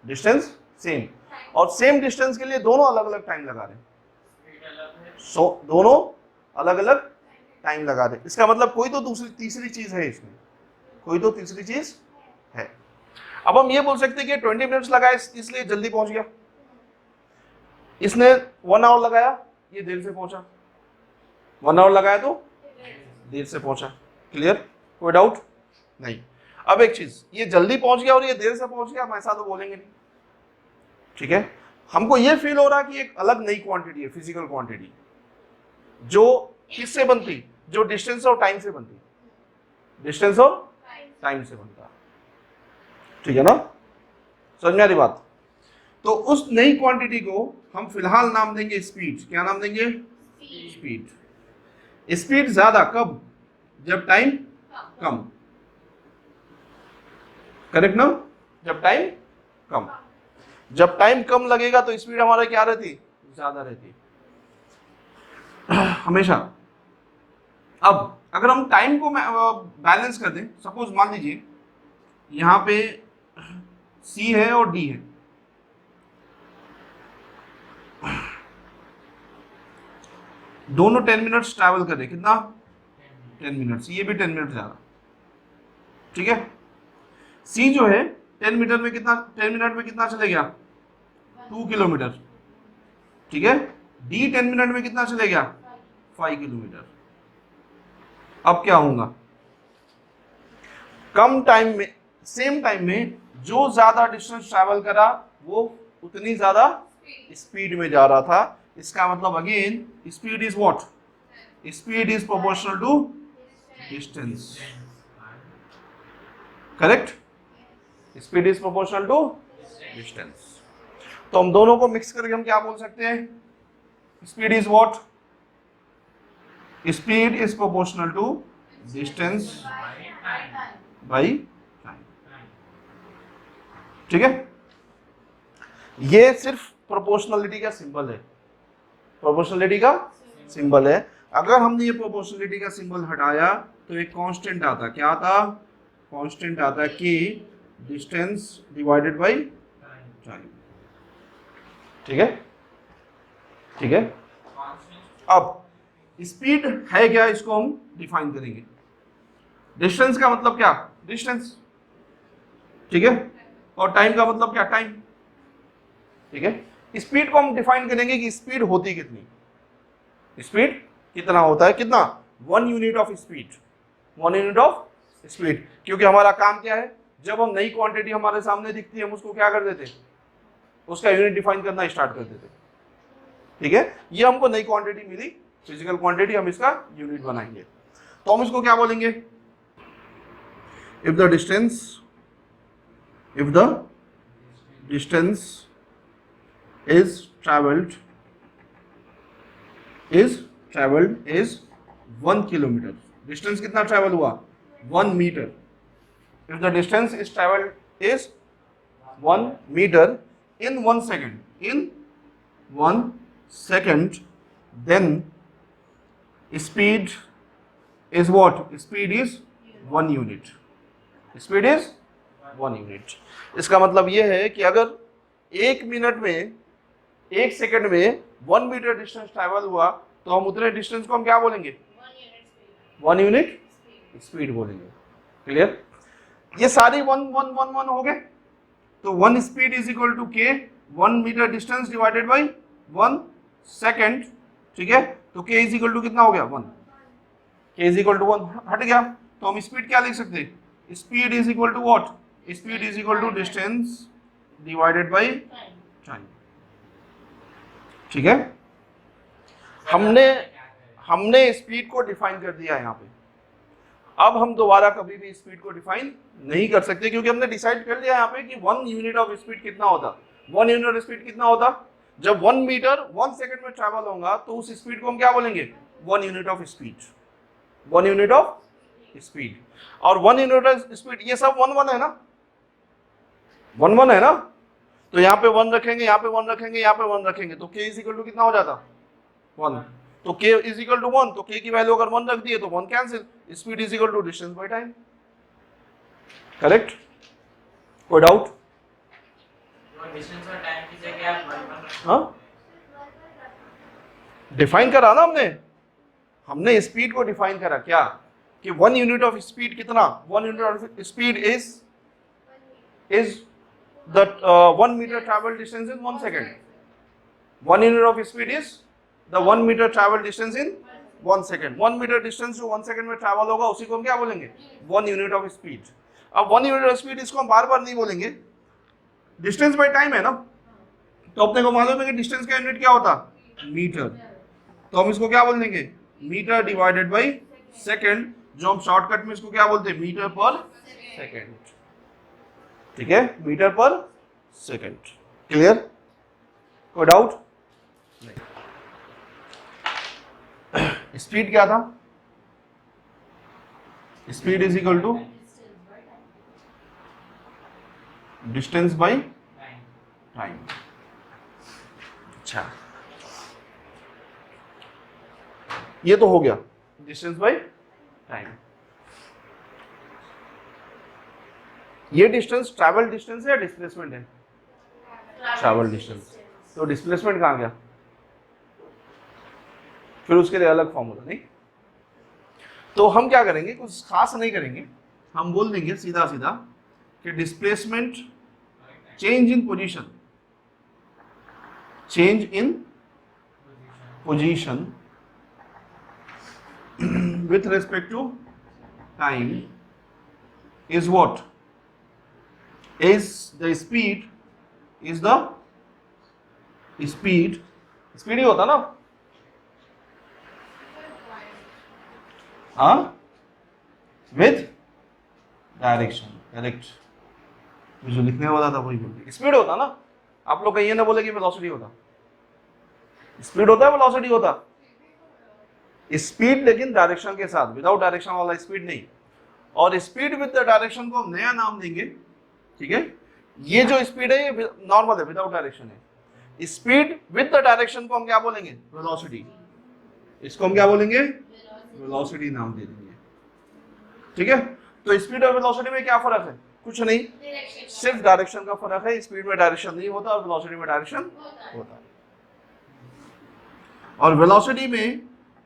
डिस्टेंस सेम, और सेम डिस्टेंस के लिए दोनों अलग अलग टाइम लगा रहे हैं, दोनों अलग अलग टाइम लगा रहे हैं। इसका मतलब कोई तो तीसरी चीज है इसमें, कोई तो तीसरी चीज है। अब हम ये बोल सकते हैं कि 20 मिनट्स लगाए इसलिए जल्दी पहुंच गया, इसने 1 आवर लगाया ये देर से पहुंचा, 1 आवर लगाया तो देर से पहुंचा। क्लियर, कोई डाउट नहीं। अब एक चीज, ये जल्दी पहुंच गया और ये देर से पहुंच गया, हम ऐसा तो बोलेंगे नहीं, ठीक है। हमको ये फील हो रहा कि एक अलग नई क्वांटिटी है, फिजिकल क्वांटिटी, जो किससे बनती, जो डिस्टेंस और टाइम से बनती, डिस्टेंस और टाइम से बनता, ठीक है ना, समझ में आ रही बात। तो उस नई क्वांटिटी को हम फिलहाल नाम देंगे स्पीड। क्या नाम देंगे, स्पीड। स्पीड ज्यादा कब, जब टाइम कम, करेक्ट ना, जब टाइम कम, जब टाइम कम लगेगा तो स्पीड हमारा क्या रहती, ज्यादा रहती हमेशा। अब अगर हम टाइम को बैलेंस कर दें, सपोज मान लीजिए यहां पे सी है और डी है, दोनों 10 मिनट्स ट्रैवल कर रहे, कितना 10 मिनट्स, ये भी 10 मिनट जा रहा, ठीक है। सी जो है 10 मिनट में कितना चले गया 2 किलोमीटर, ठीक है। डी 10 मिनट में कितना चले गया 5 किलोमीटर। अब क्या होगा, कम टाइम में, सेम टाइम में जो ज्यादा डिस्टेंस ट्रैवल करा वो उतनी ज्यादा स्पीड में जा रहा था। इसका मतलब again speed is what, speed is proportional to distance, correct, speed is proportional to distance. तो हम दोनों को मिक्स करके हम क्या बोल सकते हैं, speed is what, speed is proportional to distance by time, ठीक है। ये सिर्फ प्रोपोर्शनलिटी का सिंबल है, प्रोपोर्शनलिटी का सिंबल है। अगर हमने ये प्रोपोर्शनलिटी का सिंबल हटाया तो एक कांस्टेंट आता, क्या आता, कांस्टेंट आता कि डिस्टेंस डिवाइडेड बाय टाइम, ठीक है, ठीक है। अब स्पीड है क्या, इसको हम डिफाइन करेंगे। डिस्टेंस का मतलब क्या, डिस्टेंस, ठीक है, और टाइम का मतलब क्या, टाइम, ठीक है। स्पीड को हम डिफाइन करेंगे कि स्पीड होती कितनी, स्पीड कितना होता है, कितना 1 unit of speed, 1 unit of speed. क्योंकि हमारा काम क्या है, जब हम नई क्वांटिटी हमारे सामने दिखती है हम उसको क्या कर देते, उसका यूनिट डिफाइन करना स्टार्ट कर देते, ठीक है। ये हमको नई क्वांटिटी मिली, फिजिकल क्वांटिटी, हम इसका यूनिट बनाएंगे। तो हम इसको क्या बोलेंगे, if the distance is traveled is 1 kilometer, distance कितना ट्रेवल हुआ 1 metre. If the distance is traveled is 1 meter in 1 second, then speed is what, speed is 1 unit, speed is 1 unit. इसका मतलब ये है कि अगर 1 मिनट में 1 सेकंड में 1 मीटर डिस्टेंस ट्रैवल हुआ तो हम उतने डिस्टेंस को हम क्या बोलेंगे? 1 यूनिट स्पीड बोलेंगे। क्लियर? ये सारी 1 1 1 1 हो गए। तो 1 स्पीड इज इक्वल टू के 1 metre distance divided by 1 second. ठीक है, तो के इज इक्वल टू कितना हो गया? 1। के इज इक्वल टू 1 हट गया, तो हम स्पीड क्या लिख सकते हैं? Speed is equal to what? Speed is equal to distance divided by time. ठीक है, हमने स्पीड को डिफाइन कर दिया यहाँ पे। अब हम दोबारा कभी भी स्पीड को डिफाइन नहीं कर सकते, क्योंकि हमने डिसाइड कर लिया यहाँ पे कि 1 यूनिट ऑफ स्पीड कितना होता। 1 यूनिट ऑफ स्पीड कितना होता? जब 1 मीटर 1 सेकंड में ट्रैवल होगा तो उस स्पीड को हम क्या बोलेंगे? 1 unit of speed. 1 unit of speed. और 1 यूनिट ऑफ स्पीड, ये सब 1 1 है ना? 1 1 है ना? तो यहाँ पे 1 रखेंगे, यहाँ पे 1 रखेंगे, यहाँ पे 1 रखेंगे, तो k इज इक्वल टू कितना हो जाता? 1। तो k इज इक्वल टू 1, तो k की वैल्यू अगर 1 रख दिए तो 1 cancel. Speed is equal to distance by time. Correct? कोई डाउट? डिस्टेंस और टाइम की जगह आप 1 हाँ, डिफाइन करा ना हमने स्पीड को डिफाइन करा क्या कि 1 यूनिट ऑफ स्पीड कितना? 1 unit of speed is the 1 meter travel distance in 1 second. 1 unit of speed is the 1 meter travel distance in 1 second. 1 meter distance जो 1 second में travel होगा उसी को हम क्या बोलेंगे? 1 unit of speed. अब 1 unit of speed इसको हम बार बार नहीं बोलेंगे, डिस्टेंस बाय टाइम है ना, तो अपने को मालूम है कि डिस्टेंस का यूनिट क्या होता? मीटर। तो हम इसको क्या बोल देंगे? मीटर डिवाइडेड बाई सेकेंड, जो हम शॉर्टकट में इसको क्या बोलते हैं? मीटर पर सेकेंड। ठीक है, मीटर पर सेकेंड। क्लियर? कोई डाउट नहीं? स्पीड क्या था? Speed is equal to distance by time. अच्छा, ये तो हो गया डिस्टेंस बाई टाइम। ये डिस्टेंस ट्रैवल डिस्टेंस है या डिस्प्लेसमेंट है? Travel distance. तो डिस्प्लेसमेंट कहाँ गया? फिर उसके लिए अलग फॉर्मूला नहीं। तो हम क्या करेंगे? कुछ खास नहीं करेंगे, हम बोल देंगे सीधा सीधा कि displacement change in position, change in position with respect to time is what? Is the speed, is the speed ही होता ना? हाँ, with direction। करेक्ट, जो लिखने वाला था वही बोलते, स्पीड होता ना। आप लोग कहीं ना बोले कि वेलोसिटी होता। स्पीड होता है, वेलोसिटी होता। स्पीड लेकिन डायरेक्शन के साथ, विदाउट डायरेक्शन वाला स्पीड नहीं। और स्पीड विद द डायरेक्शन को हम नया नाम देंगे। ठीक है, ये जो स्पीड है ये नॉर्मल है, विदाउट डायरेक्शन है। स्पीड विद द डायरेक्शन को हम क्या बोलेंगे? वेलोसिटी। इसको हम क्या बोलेंगे? वेलोसिटी नाम दे देंगे। ठीक है, तो स्पीड और वेलोसिटी में क्या फर्क है? कुछ नहीं, सिर्फ डायरेक्शन का फर्क है। स्पीड में डायरेक्शन नहीं होता और वेलोसिटी में डायरेक्शन होता है। और वेलोसिटी में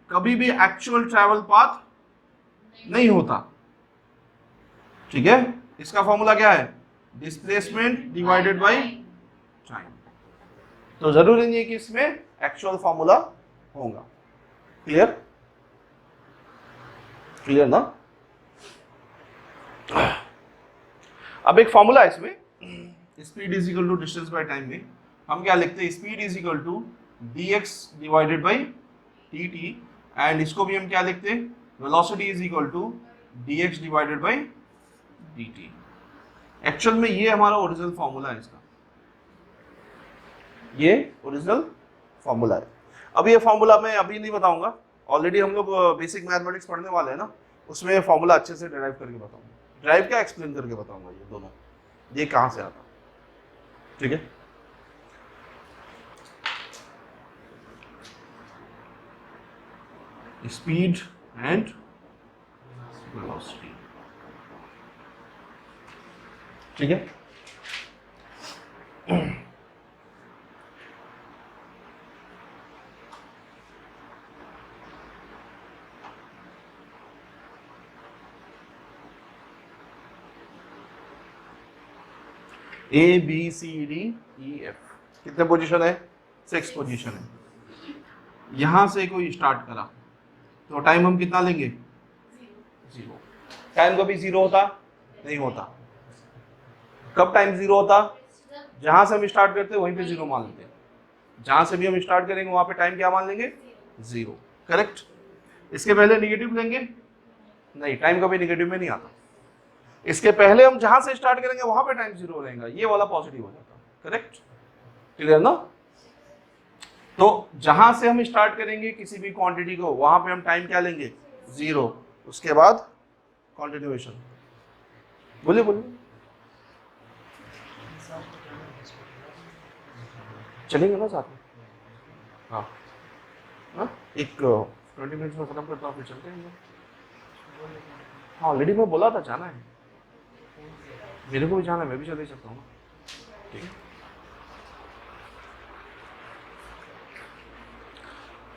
कभी भी एक्चुअल ट्रैवल पाथ नहीं होता। ठीक है, इसका फॉर्मूला क्या है? Displacement divided by time. तो जरूरी नहीं है कि इसमें एक्चुअल फॉर्मूला होगा। क्लियर? क्लियर ना? अब एक फॉर्मूला है इसमें, speed is equal to distance by time में हम क्या लिखते हैं? Speed is equal to dx divided by dt। And इसको भी हम क्या लिखते हैं? Velocity is equal to dx divided by dt। Actual में ये हमारा ओरिजिनल फॉर्मूला है इसका, ये ओरिजिनल फॉर्मूला है। अब ये फॉर्मूला मैं अभी नहीं बताऊंगा, ऑलरेडी हम लोग बेसिक मैथमेटिक्स पढ़ने वाले हैं ना, उसमें फॉर्मूला अच्छे से डिराइव करके बताऊंगा। ड्राइव क्या, एक्सप्लेन करके बताऊंगा ये दोनों, ये कहां से आता। ठीक है, स्पीड एंड वेलोसिटी। ठीक है। A B C D E F, कितने पोजीशन है? 6 पोजीशन है। यहां से कोई स्टार्ट करा तो टाइम हम कितना लेंगे? 0। टाइम कभी 0 होता नहीं होता। कब टाइम 0 होता? जहां से हम स्टार्ट करते हैं वहीं पे 0 मान लेते हैं। जहां से भी हम स्टार्ट करेंगे वहां पे टाइम क्या मान लेंगे? 0। करेक्ट। इसके पहले निगेटिव लेंगे? नहीं, टाइम कभी निगेटिव में नहीं आता। इसके पहले हम जहां से स्टार्ट करेंगे वहां पे टाइम 0 रहेगा, ये वाला पॉजिटिव हो जाता। करेक्ट, क्लियर ना? तो जहां से हम स्टार्ट करेंगे किसी भी क्वांटिटी को वहां पे हम टाइम क्या लेंगे? 0। उसके बाद कंटिन्यूएशन। बोलिए बोलिए, चलेंगे ना साथ में? हाँ हाँ, एक 20 मिनट्स में खत्म करता हूँ, फिर चलते हैं। हाँ, ऑलरेडी मैं बोला था जाना है, मेरे को भी जाना है, मैं भी चले सकता हूँ। ठीक है,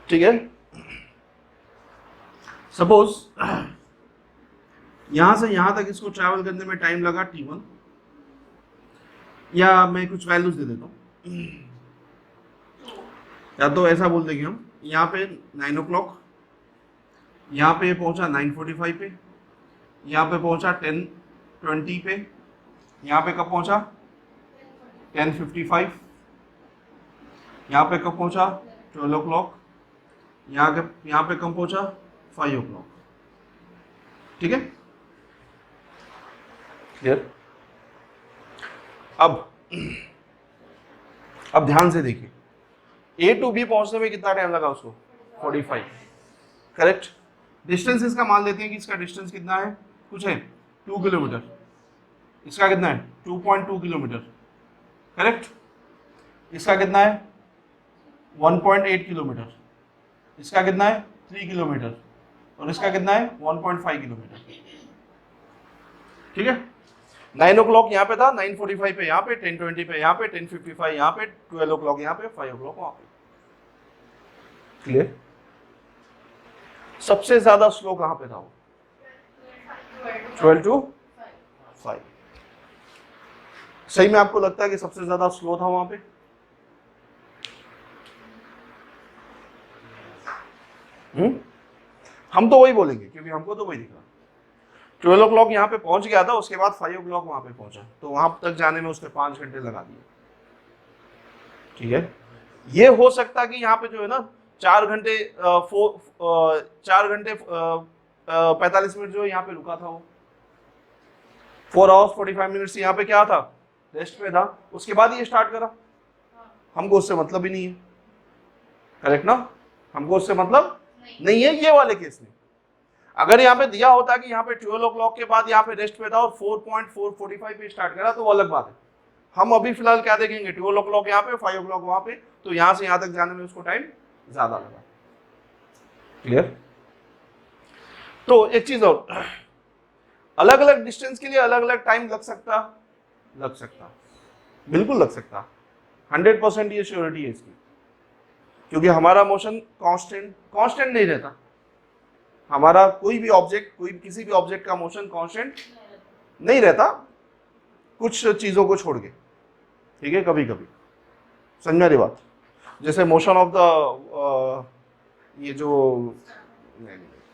ठीक है। सपोज यहां से यहां तक इसको ट्रैवल करने में टाइम लगा t1, या मैं कुछ वैल्यूज दे देता हूं, या तो ऐसा बोल देंगे हम, यहाँ पे 9 o'clock, यहाँ पे पहुंचा 9:45 पे, यहाँ पे पहुंचा 10:20 पे, यहाँ पे कब पहुंचा? 10:55, यहाँ पे कब पहुंचा? 12 o'clock, यहाँ पे कब पहुंचा? 5 o'clock। ठीक है, क्लियर? अब ध्यान से देखिए, A to B पहुंचने में कितना टाइम लगा उसको? 45। करेक्ट। डिस्टेंस इसका मान लेते हैं कि इसका डिस्टेंस कितना है? कुछ है 2 किलोमीटर। इसका कितना है? 2.2 किलोमीटर। करेक्ट। इसका कितना है? 1.8 किलोमीटर। इसका कितना है? 3 किलोमीटर। और इसका कितना है? 1.5 किलोमीटर। ठीक है। 9 o'clock यहाँ पे था, 9:45 पे यहाँ पे, 10:20 पे यहाँ पे, 10:55 यहाँ पे, 12 o'clock यहाँ पे, 5 o'clock वहाँ पे। क्लियर? सबसे ज्यादा स्लो कहाँ पे था वो? 12 to 5। सही में आपको लगता है कि सबसे ज्यादा स्लो था वहां पे? हम तो वही बोलेंगे क्योंकि हमको तो वही दिख रहा। 12 o'clock यहाँ पे पहुंच गया था, उसके बाद 5 o'clock वहां पे पहुंचा, तो वहां तक जाने में उसने 5 घंटे लगा दिए। ठीक है, ये हो सकता कि यहाँ पे जो है ना 4 घंटे 45 मिनट जो यहाँ पे रुका था वो, 4 hours 45 minutes यहाँ पे क्या था? रेस्ट में था, उसके बाद ये स्टार्ट करा। हमको उससे मतलब ही नहीं है। करेक्ट ना? हमको उससे मतलब नहीं है ये वाले केस में। अगर यहाँ पे दिया होता कि यहाँ पे 12 o'clock के बाद यहाँ पे रेस्ट पे था और 4.445 पे स्टार्ट करा तो वो अलग बात है। हम अभी फिलहाल क्या देखेंगे? 12 o'clock यहाँ पे, 5 o'clock वहां पे, तो यहाँ से यहाँ तक जाने में उसको टाइम ज्यादा लगा। क्लियर? तो एक चीज और, अलग अलग डिस्टेंस के लिए अलग अलग टाइम लग सकता, बिल्कुल लग सकता। 100% ये श्योरिटी है इसकी, क्योंकि हमारा मोशन कांस्टेंट नहीं रहता। हमारा कोई भी ऑब्जेक्ट, किसी भी ऑब्जेक्ट का मोशन कांस्टेंट नहीं रहता, कुछ चीजों को छोड़ के। ठीक है, कभी कभी समझ रही बात? जैसे motion of the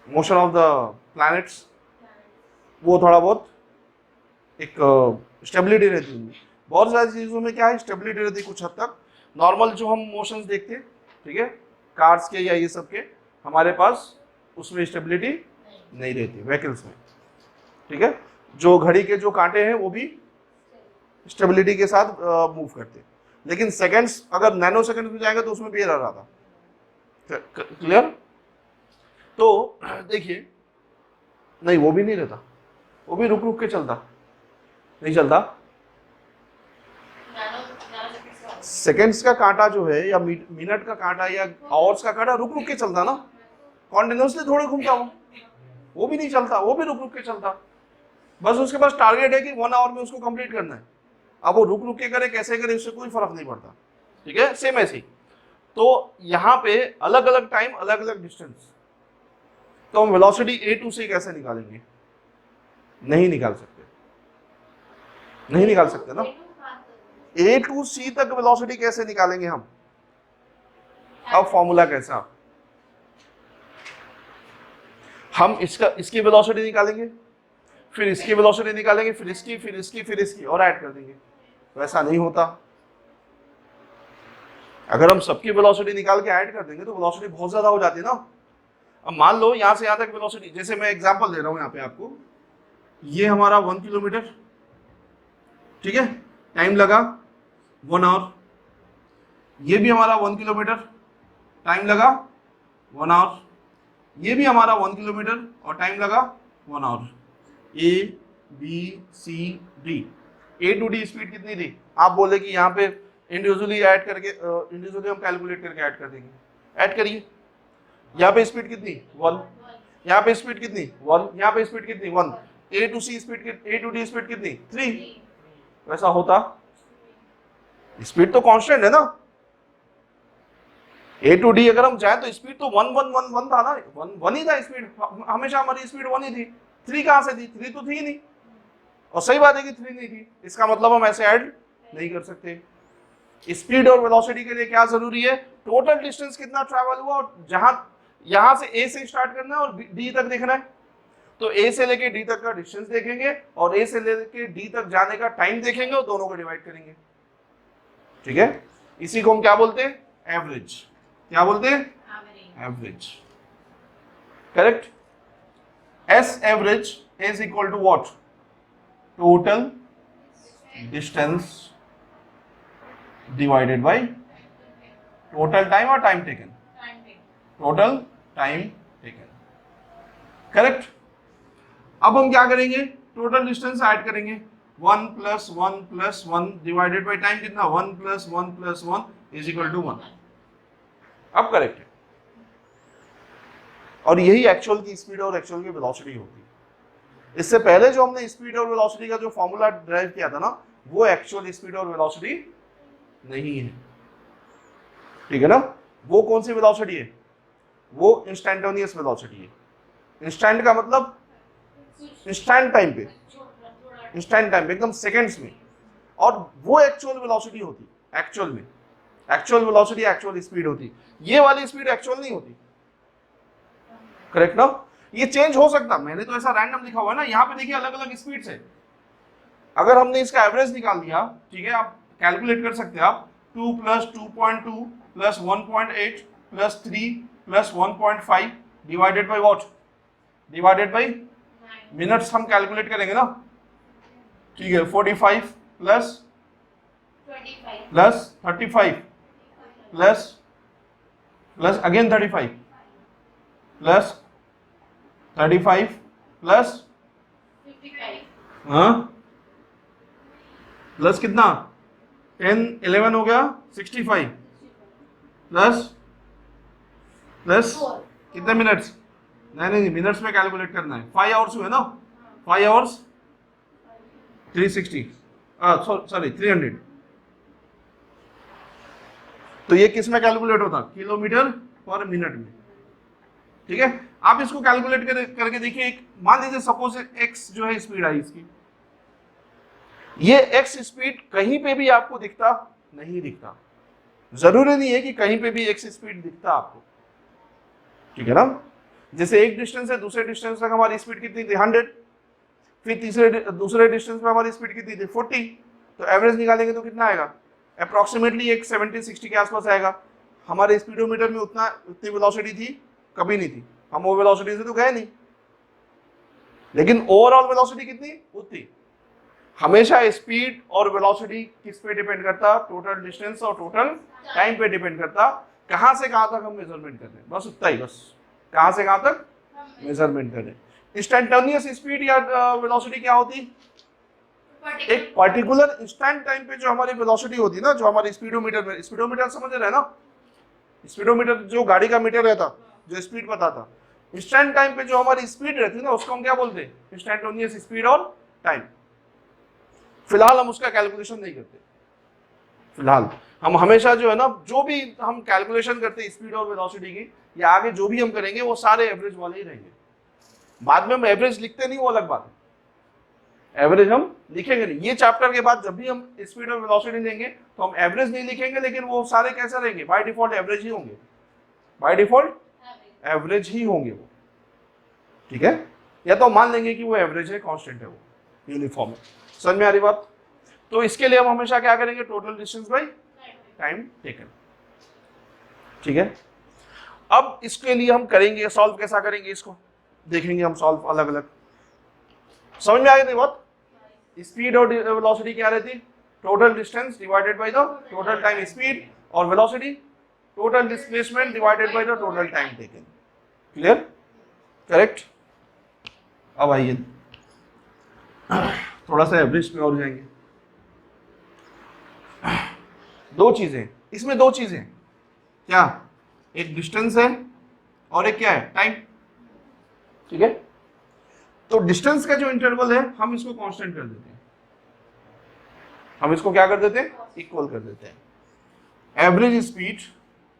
motion of the planets, वो थोड़ा बहुत एक स्टेबिलिटी रहती है। बहुत सारी चीज़ों में क्या है? स्टेबिलिटी रहती है कुछ हद तक। नॉर्मल जो हम मोशंस देखते हैं, ठीक है, कार्स के या ये सब के, हमारे पास उसमें स्टेबिलिटी नहीं रहती व्हीकल्स में। ठीक है, जो घड़ी के जो कांटे हैं वो भी स्टेबिलिटी के साथ मूव करते हैं, लेकिन सेकंड्स अगर नैनो सेकंड में जाएगा तो उसमें भी एरर आता। क्लियर? तो देखिए, नहीं वो भी नहीं रहता, वो भी रुक रुक के चलता, नहीं चलता। सेकंड्स का कांटा जो है, या मिनट का कांटा या आवर्स का कांटा रुक रुक के चलता ना, कॉन्टिन्यूसली थोड़े घूमता वो भी नहीं चलता, वो भी रुक रुक के चलता। बस उसके पास टारगेट है कि 1 आवर में उसको कंप्लीट करना है। अब वो रुक रुक के करे कैसे करे उससे कोई फर्क नहीं पड़ता, ठीक है। सेम ऐसे ही तो यहाँ पे अलग अलग टाइम अलग अलग डिस्टेंस, तो हम वेलोसिटी A to C कैसे निकालेंगे? नहीं निकाल सकते, नहीं निकाल सकते ना। A to C तक वेलोसिटी कैसे निकालेंगे हम? अब फॉर्मूला कैसा? हम इसकी वेलोसिटी निकालेंगे, फिर इसकी वेलोसिटी निकालेंगे, फिर इसकी, फिर इसकी, फिर इसकी और ऐड कर देंगे। वैसा नहीं होता। अगर हम सबकी वेलोसिटी निकाल के ऐड कर देंगे तो वेलोसिटी बहुत ज्यादा हो जाती है ना। अब मान लो यहां से यहां तक वेलोसिटी, जैसे मैं एग्जांपल दे रहा हूं यहां पे आपको, ये हमारा 1 किलोमीटर, ठीक है, टाइम लगा 1 आवर। ये भी हमारा 1 किलोमीटर, टाइम लगा 1 आवर। ये भी हमारा 1 किलोमीटर और टाइम लगा 1 hour. A B C D, A to D speed कितनी थी? आप बोले कि यहाँ पे इंडिविजुअली ऐड करके, इंडिविजुअली हम कैलकुलेट करके ऐड कर देंगे। ऐड करिए। यहाँ पे स्पीड कितनी? 1। यहाँ पे स्पीड कितनी? 1। यहाँ पे स्पीड कितनी? 1। A to C speed, A to D speed कितनी? 3। वैसा होता? स्पीड तो कांस्टेंट है ना। A to D अगर हम जाए तो स्पीड तो 1 1 1 1 था ना, 1 ही था स्पीड, हमेशा हमारी स्पीड 1 ही थी। 3 कहां से थी? 3 तो थी नहीं, और सही बात है कि 3 नहीं थी, इसका मतलब हम ऐसे ऐड नहीं कर सकते। स्पीड और वेलोसिटी के लिए क्या जरूरी है? टोटल डिस्टेंस कितना ट्रैवल हुआ, और जहां यहां से A से स्टार्ट करना है और D तक देखना है, तो A से लेके D तक का डिस्टेंस देखेंगे और A से लेके D तक जाने का टाइम देखेंगे और दोनों को डिवाइड करेंगे, ठीक है। इसी को हम क्या बोलते हैं? एवरेज। क्या बोलते हैं? Average. Correct. S average is equal to what? Total distance divided by total time or time taken? Total time taken. Correct? अब हम क्या करेंगे? टोटल डिस्टेंस ऐड करेंगे। 1 + 1 + 1 डिवाइडेड बाई टाइम कितना? 1 + 1 + 1 इज इक्वल टू 1। अब करेक्ट है। और यही एक्चुअल की स्पीड और एक्चुअल की वेलोसिटी होती है। इससे पहले जो हमने स्पीड और वेलोसिटी का जो फॉर्मूला ड्राइव किया था ना, वो एक्चुअल स्पीड और वेलोसिटी नहीं है, ठीक है ना। वो कौन सी वेलोसिटी है? वो इंस्टेंटेनियस वेलोसिटी है। इंस्टेंट का मतलब इंस्टेंट टाइम पे, इंस्टेंट टाइम पे, एकदम सेकेंड्स में। और वो एक्चुअल वेलोसिटी होती, एक्चुअल में एक्चुअल वेलोसिटी एक्चुअल स्पीड होती। ये वाली स्पीड एक्चुअल नहीं होती, करेक्ट ना। ये चेंज हो सकता, मैंने तो ऐसा रैंडम लिखा हुआ है ना, यहाँ पे देखिए अलग अलग स्पीड से। अगर हमने इसका एवरेज निकाल दिया, ठीक है, आप कैलकुलेट कर सकते हैं आप, 2 + 2.2 + 1.8 + 3 + 1.5 divided by what? Divided by minutes हम कैलकुलेट करेंगे ना, ठीक है। 45 + 35 + अगेन 35 + 35 + 55 हाँ प्लस कितना? 10 11 हो गया 65 प्लस कितने मिनट्स? नहीं मिनट्स में कैलकुलेट करना है। 5 आवर्स हुए ना, 5 आवर्स 360 सॉरी 300। तो ये किस में कैलकुलेट होता? किलोमीटर पर मिनट में, ठीक है। आप इसको कैलकुलेट करके देखिए। मान लीजिए सपोज x जो है स्पीड आई इसकी, ये x स्पीड कहीं पे भी आपको दिखता? नहीं दिखता। जरूरी नहीं है कि कहीं पे भी x स्पीड दिखता आपको, ठीक है ना। जैसे एक डिस्टेंस है दूसरे डिस्टेंस तक हमारी स्पीड कितनी थी? 100। फिर दूसरे डिस्टेंस पे हमारी स्पीड कितनी थी? 40। तो एवरेज निकालेंगे तो कितना आएगा? अप्रोक्सीमेटली एक 70-60 के आसपास आएगा। हमारे स्पीडोमीटर में उतनी वेलोसिटी थी? कभी नहीं थी। हम वो वेलोसिटी से तो गए नहीं, लेकिन ओवरऑल वेलोसिटी कितनी? उतनी। हमेशा स्पीड और वेलोसिटी किस पे डिपेंड करता? टोटल डिस्टेंस और टोटल टाइम पे डिपेंड करता। कहां से कहां तक हम मेजरमेंट कर रहे हैं, बस उतना ही, बस कहां से कहां तक मेजरमेंट कर रहे हैं। इंस्टेंटेनियस स्पीड या वेलोसिटी क्या होती? एक पर्टिकुलर इंस्टेंट टाइम पे जो हमारी वेलोसिटी होती है ना, जो हमारी स्पीडोमीटर में, स्पीडोमीटर समझ रहे हैं ना, स्पीडोमीटर जो गाड़ी का मीटर रहता, जो स्पीड बताता, इंस्टेंट टाइम पे जो हमारी स्पीड रहती है ना, उसको हम क्या बोलते हैं? इंस्टेंटेनियस स्पीड और टाइम। फिलहाल हम उसका कैलकुलेशन नहीं करते। फिलहाल हम हमेशा जो है ना, जो भी हम कैलकुलेशन करते हैं स्पीड और वेलोसिटी की, या आगे जो भी हम करेंगे वो सारे एवरेज वाले ही रहेंगे। बाद में हम एवरेज लिखते नहीं, वो अलग बात है। एवरेज हम लिखेंगे नहीं। ये चैप्टर के बाद जब भी हम स्पीड और वेलोसिटी लेंगे तो हम एवरेज नहीं लिखेंगे, लेकिन वो सारे कैसे रहेंगे, बाय डिफॉल्ट एवरेज ही होंगे, बाय डिफॉल्ट एवरेज ही होंगे वो, ठीक है। या तो मान लेंगे कि वो एवरेज है, कांस्टेंट है, वो यूनिफॉर्म है। समझ में आ रही बात? तो इसके लिए हम हमेशा क्या करेंगे, total distance by time taken, ठीक है। अब इसके लिए हम करेंगे सॉल्व, कैसा करेंगे इसको देखेंगे हम सॉल्व अलग अलग। समझ में आ गई बात? स्पीड और वेलोसिटी क्या रहती, total distance divided by the total time speed, और velocity total displacement divided by the total time taken. Clear? Correct. अब आइए थोड़ा सा एवरेज पे और जाएंगे। दो चीजें इसमें, दो चीजें क्या, एक डिस्टेंस है और एक क्या है, टाइम, ठीक है। तो डिस्टेंस का जो इंटरवल है हम इसको कांस्टेंट कर देते हैं, हम इसको क्या कर देते हैं, इक्वल कर देते हैं। Average speed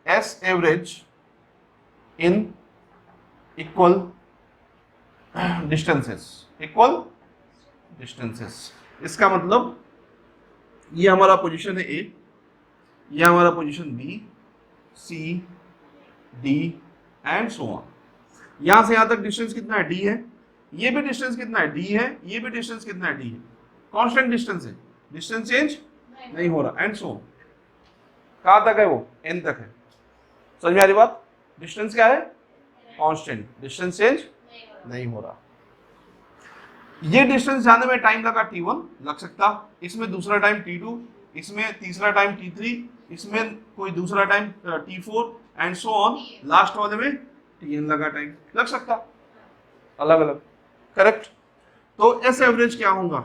S average in equal distances, equal distances. इसका मतलब ये हमारा पोजीशन है ए, ये हमारा position B, C, D and so on. यहां से यहां तक डिस्टेंस कितना है, डी है। ये भी डिस्टेंस कितना है, डी है। ये भी डिस्टेंस कितना है, डी है। कांस्टेंट डिस्टेंस है, डिस्टेंस चेंज नहीं हो रहा, एंड सो ऑन। कहां तक है वो, एन तक है। समझ में आ रही बात? डिस्टेंस क्या है, कांस्टेंट, डिस्टेंस चेंज नहीं हो रहा। ये डिस्टेंस जाने में टाइम लगा t1 लग सकता, इसमें दूसरा टाइम t2, इसमें तीसरा टाइम t3, इसमें कोई दूसरा time t4 and so on, last वाले में tn लगा टाइम लग सकता, अलग अलग। करेक्ट। तो एस एवरेज क्या होगा,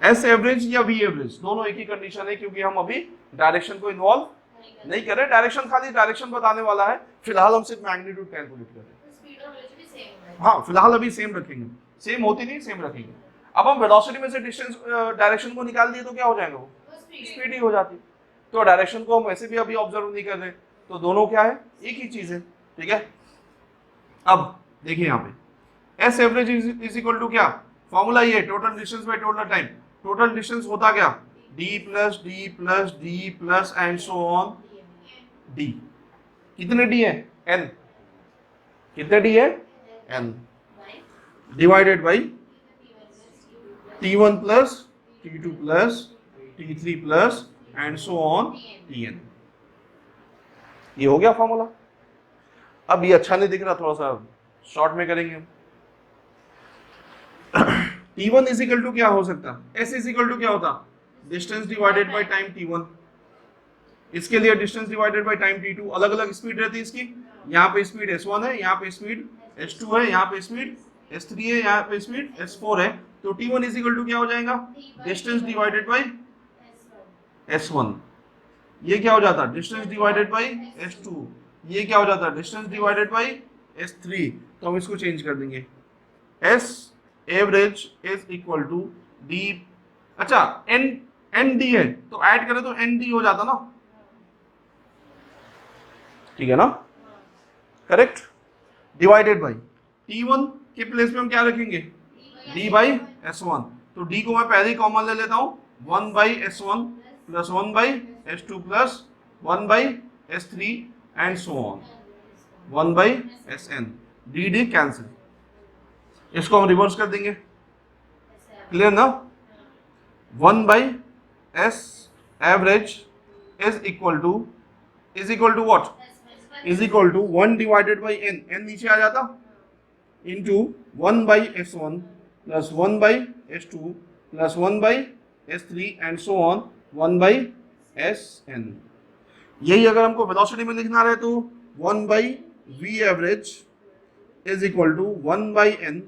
एस एवरेज या वी एवरेज, दोनों एक ही कंडीशन है, क्योंकि हम अभी डायरेक्शन को इन्वॉल्व नहीं कर रहे। डायरेक्शन खाली डायरेक्शन बताने वाला है, फिलहाल हम सिर्फ मैग्नीट्यूड कैलकुलेट कर रहे हैं। स्पीड और वेलोसिटी सेम है। हाँ, फिलहाल अभी सेम रखेंगे, सेम होती नहीं, सेम रखेंगे। अब हम वेलोसिटी में से डिस्टेंस डायरेक्शन को निकाल दिए तो क्या हो जाएगा, वो स्पीड ही हो जाती। तो डायरेक्शन को हम वैसे भी अभी ऑब्जर्व नहीं कर रहे, तो दोनों क्या है, एक ही चीज है, ठीक है। अब देखिए यहाँ पे S average is equal to क्या, फॉर्मूला ये, total distance by total time. Total distance होता क्या, D plus D plus D plus and so on D. कितने डी है, एन। कितने डी है, N, divided by t1 plus t2 plus t3 plus and so on tn। ये हो गया फॉर्मूला। अब ये अच्छा नहीं दिख रहा, थोड़ा सा शॉर्ट में करेंगे हम। t1 इज इक्वल टू क्या हो सकता, s इज इक्वल टू क्या होता, distance divided by time t1। इसके लिए distance divided by time t2। अलग अलग स्पीड रहती है इसकी, यहाँ पे स्पीड s1 है, यहाँ पे स्पीड s2 है, यहाँ पे स्पीड s3 है, यहाँ पे स्पीड s4 है। तो t1 इज इक्वल टू क्या हो जाएगा, डिस्टेंस डिवाइडेड बाय s1। ये क्या हो जाता, डिस्टेंस डिवाइडेड बाय s2। ये क्या हो जाता, डिस्टेंस डिवाइडेड बाय s3। तो हम इसको चेंज कर देंगे, s average is equal to d। अच्छा, n d है तो ऐड करें तो n d हो जाता ना, ठीक है ना, करेक्ट। डिवाइडेड बाई t1 के प्लेस में हम क्या रखेंगे, d बाई s1। तो d को मैं पहले ही कॉमन ले लेता हूँ, 1 by s1 plus 1 by s2 plus 1 by s3 and so on 1 by sn। D D cancel, इसको हम रिवर्स कर देंगे, क्लियर ना। 1 by s average is equal to what, is equal to 1 divided by n, n नीचे आ जाता, into 1 by s1 plus 1 by s2 plus 1 by s3 and so on 1 by sn। यही अगर हमको वेलोसिटी में लिखना रहे तो 1 by v average is equal to 1 by n,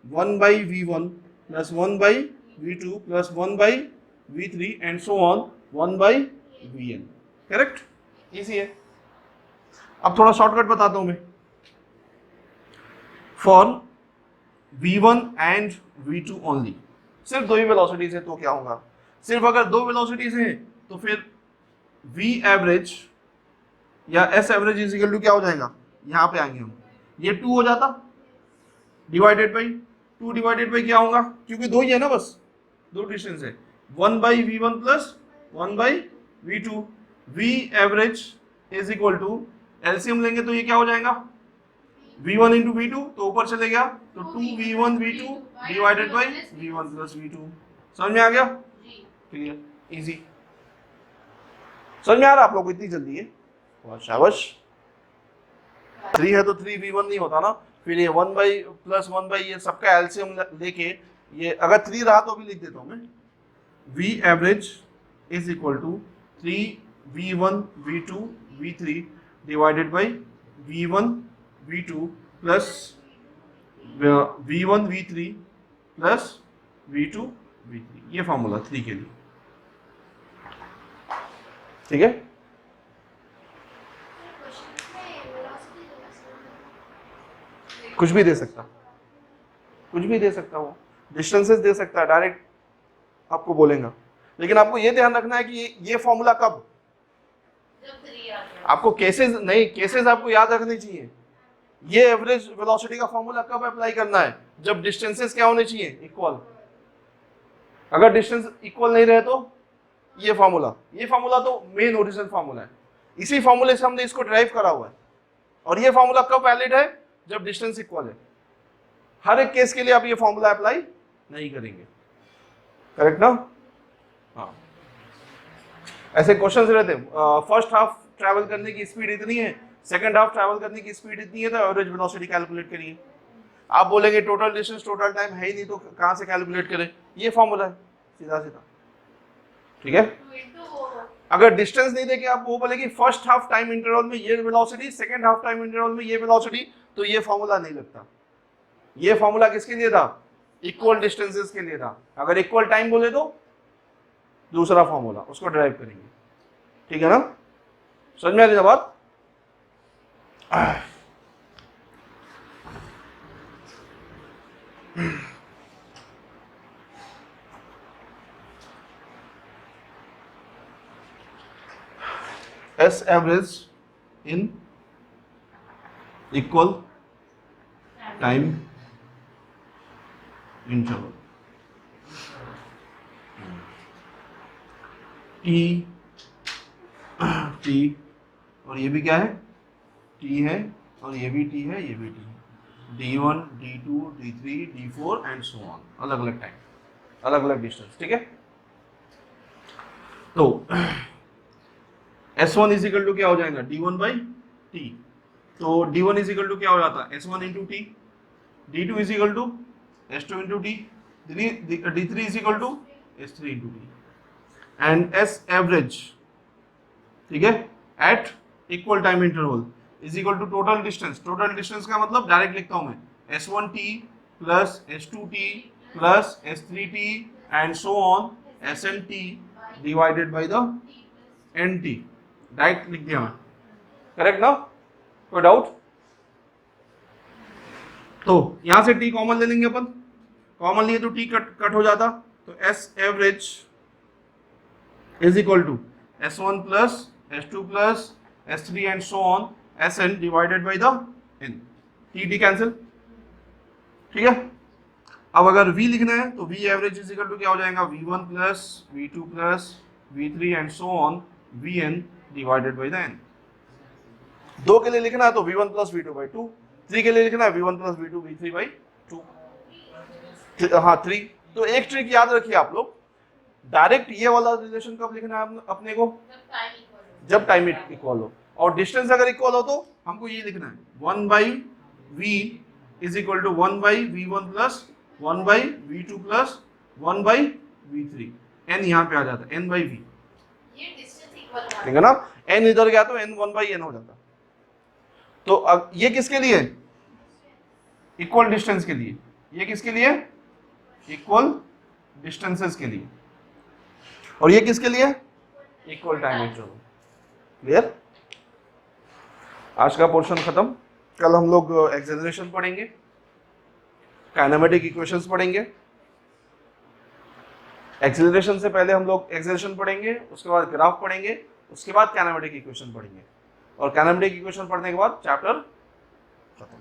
1 by v1 plus 1 by v2 plus 1 by v3 and so on 1 by vn। Correct, easy है। अब थोड़ा शॉर्टकट बताता हूं मैं। For v1 and v2 only, सिर्फ दो ही वेलोसिटीज है तो क्या होगा, सिर्फ अगर दो वेलोसिटीज हैं तो फिर v एवरेज या s average is equal to क्या हो जाएगा, यहाँ पे आएंगे हम, ये 2 हो जाता डिवाइडेड बाई 2 डिवाइडेड बाई क्या होगा, क्योंकि दो ही है ना बस, दो डिस्टेंस है, 1 by v1 plus 1 by v2, v average is equal to LCM लेंगे तो ये क्या हो जाएगा v1 इंटू v2, तो ऊपर चले गया तो 2v1 v2 divided by v1 plus v2। समझ में आ गया, क्लियर, इजी, समझ में आ रहा आप लोग को, इतनी जल्दी है, बहुत शाबाश। 3 है तो 3v1 नहीं होता ना, फिर ये 1 बाई प्लस 1 बाई ये सबका एलसीएम लेके, ये अगर 3 रहा तो भी लिख देता हूँ मैं, v average is equal to 3v1 v2 v3 divided by v1 v2 plus v1 v3 plus v2 v3, ये फॉर्मूला 3 के लिए, ठीक है। कुछ भी दे सकता, कुछ भी दे सकता, वो डिस्टेंसेस दे सकता है, डायरेक्ट आपको बोलेगा, लेकिन आपको ये ध्यान रखना है कि ये फॉर्मूला कब, आपको केसेस नहीं, केसेस आपको याद रखने चाहिए, ये एवरेज वेलोसिटी का फॉर्मूला कब अप्लाई करना है, जब डिस्टेंसेस क्या होने चाहिए, इक्वल, अगर डिस्टेंस इक्वल नहीं रहे तो ये फॉर्मूला तो मेन ओरिजिनल फॉर्मूला है, इसी फॉर्मूले से हमने इसको ड्राइव करा हुआ है, और ये फॉर्मूला कब वैलिड है, जब डिस्टेंस इक्वल है। हर एक केस के लिए आप ये फॉर्मूला अप्लाई नहीं करेंगे, करेक्ट ना, हाँ। ऐसे क्वेश्चंस रहते हैं, फर्स्ट हाफ ट्रैवल करने की स्पीड इतनी है, सेकंड हाफ ट्रैवल करने की स्पीड इतनी है, तो एवरेज वेलोसिटी कैलकुलेट करिए। आप बोलेंगे टोटल डिस्टेंस टोटल टाइम है ही नहीं तो कहाँ से कैलकुलेट करें, ये फॉर्मूला है सीधा सीधा, ठीक है। अगर डिस्टेंस नहीं देके आप वो बोले कि फर्स्ट हाफ टाइम इंटरवल में ये velocity, second half time interval में ये वेलोसिटी, तो ये फॉर्मूला नहीं लगता। ये फॉर्मूला किसके लिए था, इक्वल डिस्टेंसेस के लिए था। अगर इक्वल टाइम बोले तो दूसरा फॉर्मूला, उसको ड्राइव करेंगे, ठीक है ना, समझ में आ रही है बात। S average in equal time interval, T और ये भी क्या है, T है, और ये भी T है, ये भी T है, D1 D2 D3 D4 and so on, अलग अलग टाइम, अलग अलग डिस्टेंस, ठीक है। तो S1 इज इक्वल टू क्या हो जाएगा, D1 बाई T, तो D1 इज इक्वल टू क्या हो जाता है, S1 into T, D2 is equal to S2 into T, D3 is equal to S3 into T, and S average, ठीक है, at equal time interval is equal to total distance. Total distance का मतलब डायरेक्ट लिखता हूं मैं, S1T plus S2T plus S3T and so on SNT divided by the NT, direct लिख दिया मैं, करेक्ट ना, कोई डाउट। तो यहां से T कॉमन ले लेंगे अपन, कॉमन लिए तो T कट हो जाता, तो S average is equal to S1 plus S2 plus S3 and so on SN divided by the N, T cancel, ठीक है। अब अगर V लिखना है तो V average is equal to क्या हो जाएगा, V1 plus V2 plus V3 and so on Vn divided by the N। 2 के लिए लिखना है तो V1 प्लस V2 बाई 2, 3 के लिए लिखना है V1 plus V2 V3 by 2, हाँ 3। तो एक ट्रिक याद रखिए आप लोग, डायरेक्ट ये वाला रिलेशन कब लिखना है अपने को, जब टाइम इक्वल हो, और डिस्टेंस अगर इक्वल हो तो हमको ये लिखना है 1 by V is equal to 1 by V1 plus 1 by V2 plus 1 by V3, N यहाँ पे आ जाता है N बाई V, ठीक है ना, N इधर गया तो N 1 बाई N हो जाता। तो अब ये किसके लिए, इक्वल डिस्टेंस के लिए, ये किसके लिए, इक्वल डिस्टेंसेस के लिए, और ये किसके लिए, इक्वल टाइम इंटरवल, क्लियर। आज का पोर्शन खत्म, कल हम लोग एक्सेलरेशन पढ़ेंगे, काइनेमेटिक इक्वेशंस पढ़ेंगे। एक्सेलरेशन से पहले हम लोग एक्सेलरेशन पढ़ेंगे, उसके बाद ग्राफ पढ़ेंगे, उसके बाद काइनेमेटिक इक्वेशन पढ़ेंगे, और काइनेमेटिक इक्वेशन पढ़ने के बाद चैप्टर खत्म।